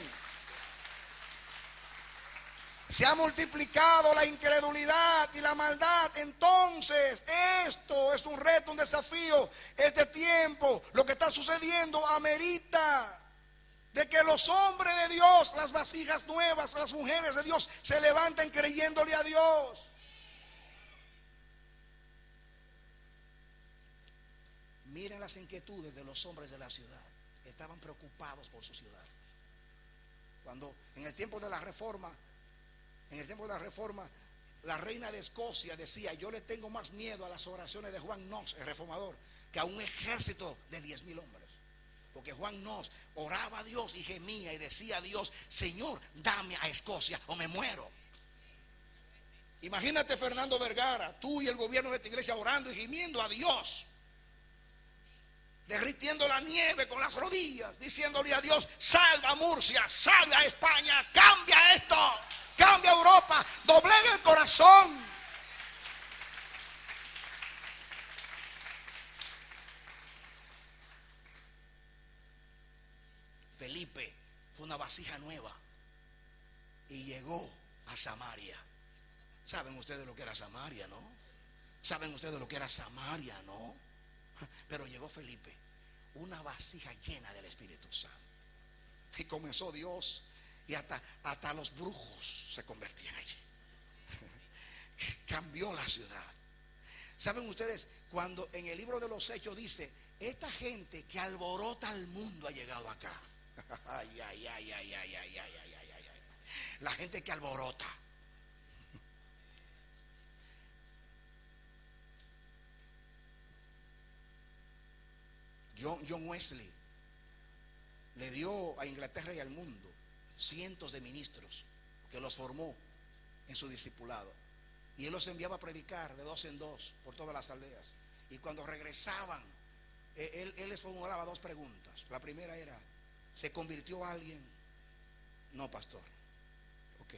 S1: Se ha multiplicado la incredulidad y la maldad. Entonces esto es un reto, un desafío. Este tiempo, lo que está sucediendo, amerita de que los hombres de Dios, las vasijas nuevas, las mujeres de Dios, se levanten creyéndole a Dios. Miren las inquietudes de los hombres de la ciudad. Estaban preocupados por su ciudad. Cuando en el tiempo de la reforma, la reina de Escocia decía: yo le tengo más miedo a las oraciones de Juan Knox, el reformador, que a un ejército de 10,000 hombres. Porque Juan Knox oraba a Dios y gemía y decía a Dios: Señor, dame a Escocia o me muero. Imagínate Fernando Vergara, tú y el gobierno de esta iglesia orando y gimiendo a Dios, derritiendo la nieve con las rodillas, diciéndole a Dios: salva a Murcia, salva a España, cambia esto, cambia Europa, doblega el corazón. Felipe fue una vasija nueva y llegó a Samaria. ¿Saben ustedes lo que era Samaria, no? ¿Saben ustedes lo que era Samaria, no? Pero llegó Felipe, una vasija llena del Espíritu Santo. Y comenzó Dios, y hasta los brujos se convertían allí. cambió la ciudad. ¿Saben ustedes? Cuando en el libro de los Hechos dice, esta gente que alborota al mundo ha llegado acá. Ay, ay, ay, ay, ay, ay, ay, ay, ay, ay. La gente que alborota. John Wesley le dio a Inglaterra y al mundo cientos de ministros que los formó en su discipulado. Y él los enviaba a predicar de dos en dos por todas las aldeas. Y cuando regresaban, él les formulaba dos preguntas. La primera era, ¿se convirtió alguien? No, pastor. Ok.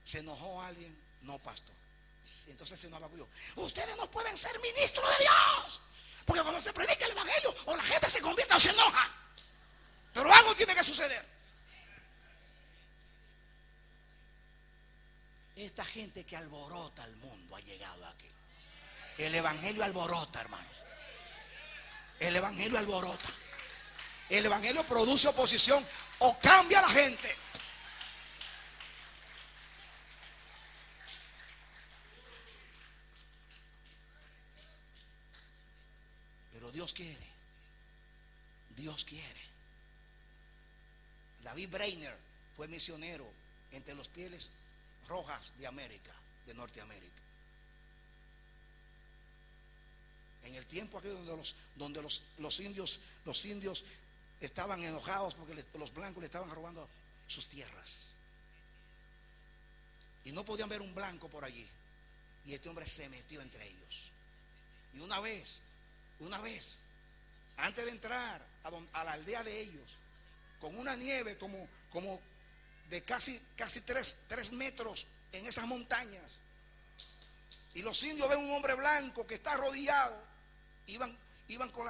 S1: ¿Se enojó alguien? No, pastor. Entonces se enojaba yo. Ustedes no pueden ser ministros de Dios, porque cuando se predica el evangelio, o la gente se convierte o se enoja. Pero algo tiene que suceder. Esta gente que alborota al mundo ha llegado aquí. El evangelio alborota, hermanos. El evangelio alborota. El evangelio produce oposición o cambia a la gente. Pero Dios quiere. Dios quiere. David Brainerd fue misionero entre los pieles rojas de América, de Norteamérica. En el tiempo aquel donde los indios estaban enojados porque los blancos le estaban robando sus tierras. Y no podían ver un blanco por allí. Y este hombre se metió entre ellos. Y una vez, antes de entrar a la aldea de ellos, con una nieve como de casi 3 metros en esas montañas, y los indios ven un hombre blanco que está arrodillado, iban con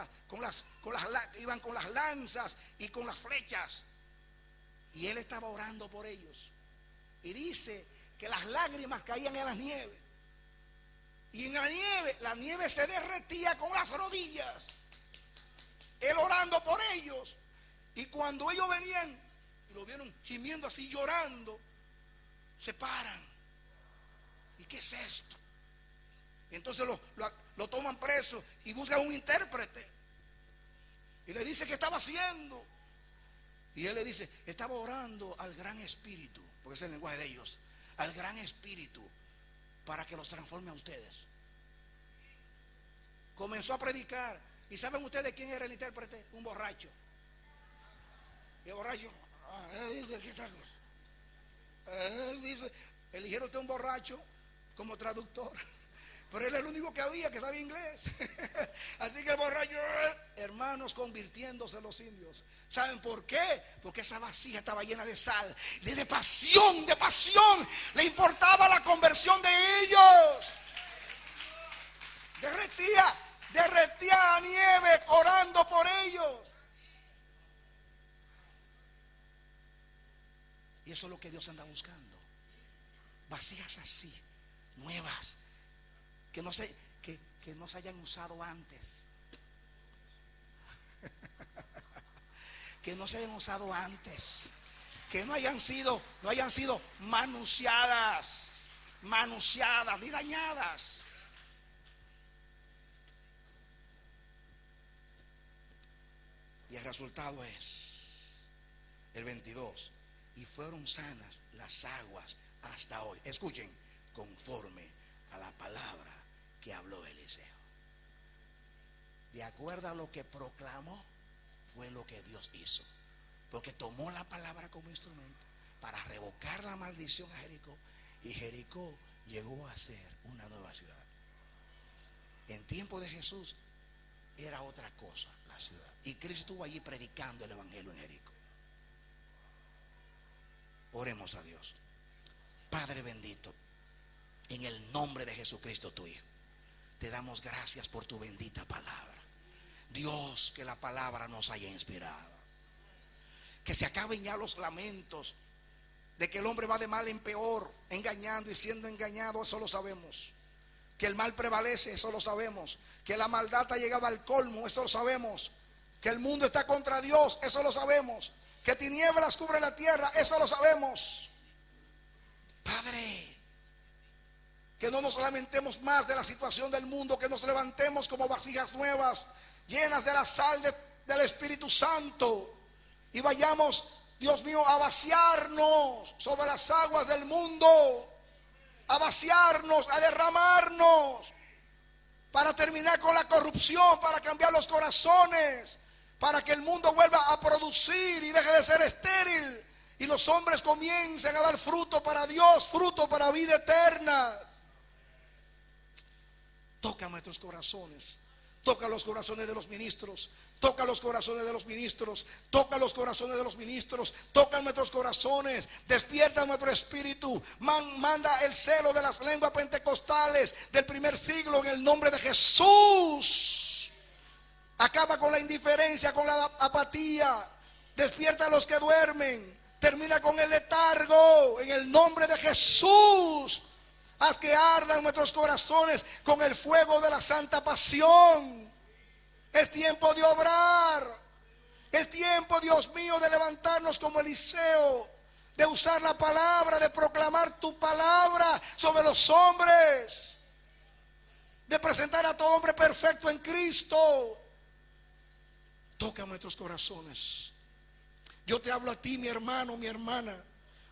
S1: las lanzas y con las flechas, y él estaba orando por ellos, y dice que las lágrimas caían en las nieves, y en la nieve se derretía con las rodillas, él orando por ellos. Y cuando ellos venían y lo vieron gimiendo así, llorando, se paran. ¿Y qué es esto? Y entonces lo toman preso y buscan un intérprete. Y le dice qué estaba haciendo. Y él le dice, estaba orando al gran espíritu, porque es el lenguaje de ellos, al gran espíritu, para que los transforme a ustedes. Comenzó a predicar. ¿Y saben ustedes quién era el intérprete? Un borracho. Y el borracho, él dice, ¿qué está? Él dice, eligieron usted un borracho como traductor, pero él es el único que había que sabía inglés. Así que el borracho, hermanos, convirtiéndose los indios. ¿Saben por qué? Porque esa vasija estaba llena de sal, de pasión, de pasión. Le importaba la conversión de ellos. Derretía la nieve orando por ellos. Y eso es lo que Dios anda buscando. Vasijas así, nuevas, que no se hayan usado antes. Que no se hayan usado antes. Que no hayan sido manoseadas ni dañadas. Y el resultado es el 22. Y fueron sanas las aguas hasta hoy. Escuchen, conforme a la palabra que habló Eliseo. De acuerdo a lo que proclamó, fue lo que Dios hizo. Porque tomó la palabra como instrumento para revocar la maldición a Jericó. Y Jericó llegó a ser una nueva ciudad. En tiempo de Jesús era otra cosa la ciudad. Y Cristo estuvo allí predicando el evangelio en Jericó. Oremos a Dios. Padre bendito, en el nombre de Jesucristo tu Hijo, te damos gracias por tu bendita palabra. Dios, que la palabra nos haya inspirado. Que se acaben ya los lamentos de que el hombre va de mal en peor, engañando y siendo engañado. Eso lo sabemos. Que el mal prevalece, eso lo sabemos. Que la maldad ha llegado al colmo, eso lo sabemos. Que el mundo está contra Dios, eso lo sabemos. Que tinieblas cubren la tierra, eso lo sabemos. Padre, Que no nos lamentemos más de la situación del mundo, que nos levantemos como vasijas nuevas, llenas de la sal del Espíritu Santo, y vayamos, Dios mío, a vaciarnos sobre las aguas del mundo, a vaciarnos, a derramarnos, para terminar con la corrupción, para cambiar los corazones, para que el mundo vuelva a producir y deje de ser estéril, y los hombres comiencen a dar fruto para Dios, fruto para vida eterna. Toca nuestros corazones, toca los corazones de los ministros, toca los corazones de los ministros, toca los corazones de los ministros, toca nuestros corazones, despierta nuestro espíritu, manda el celo de las lenguas pentecostales del primer siglo en el nombre de Jesús. Acaba con la indiferencia, con la apatía, despierta a los que duermen, termina con el letargo en el nombre de Jesús. Haz que ardan nuestros corazones con el fuego de la santa pasión. Es tiempo de obrar. Es tiempo, Dios mío, de levantarnos como Eliseo, de usar la palabra, de proclamar tu palabra sobre los hombres, de presentar a todo hombre perfecto en Cristo. Toca nuestros corazones. Yo te hablo a ti, mi hermano, mi hermana.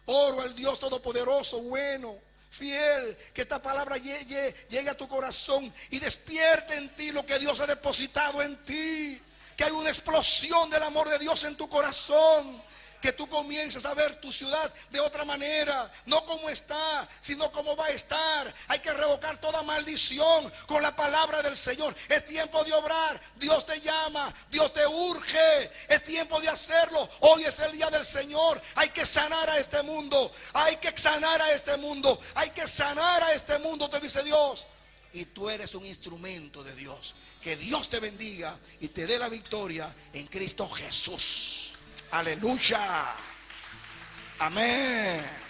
S1: Oro al Dios todopoderoso, bueno, fiel, que esta palabra llegue a tu corazón y despierte en ti lo que Dios ha depositado en ti. Que hay una explosión del amor de Dios en tu corazón. Que tú comiences a ver tu ciudad de otra manera, no como está, sino como va a estar. Hay que revocar toda maldición con la palabra del Señor. Es tiempo de obrar. Dios te llama, Dios te urge. Es tiempo de hacerlo. Hoy es el día del Señor. Hay que sanar a este mundo. Hay que sanar a este mundo. Hay que sanar a este mundo, te dice Dios. Y tú eres un instrumento de Dios. Que Dios te bendiga y te dé la victoria en Cristo Jesús. Aleluya. Amén.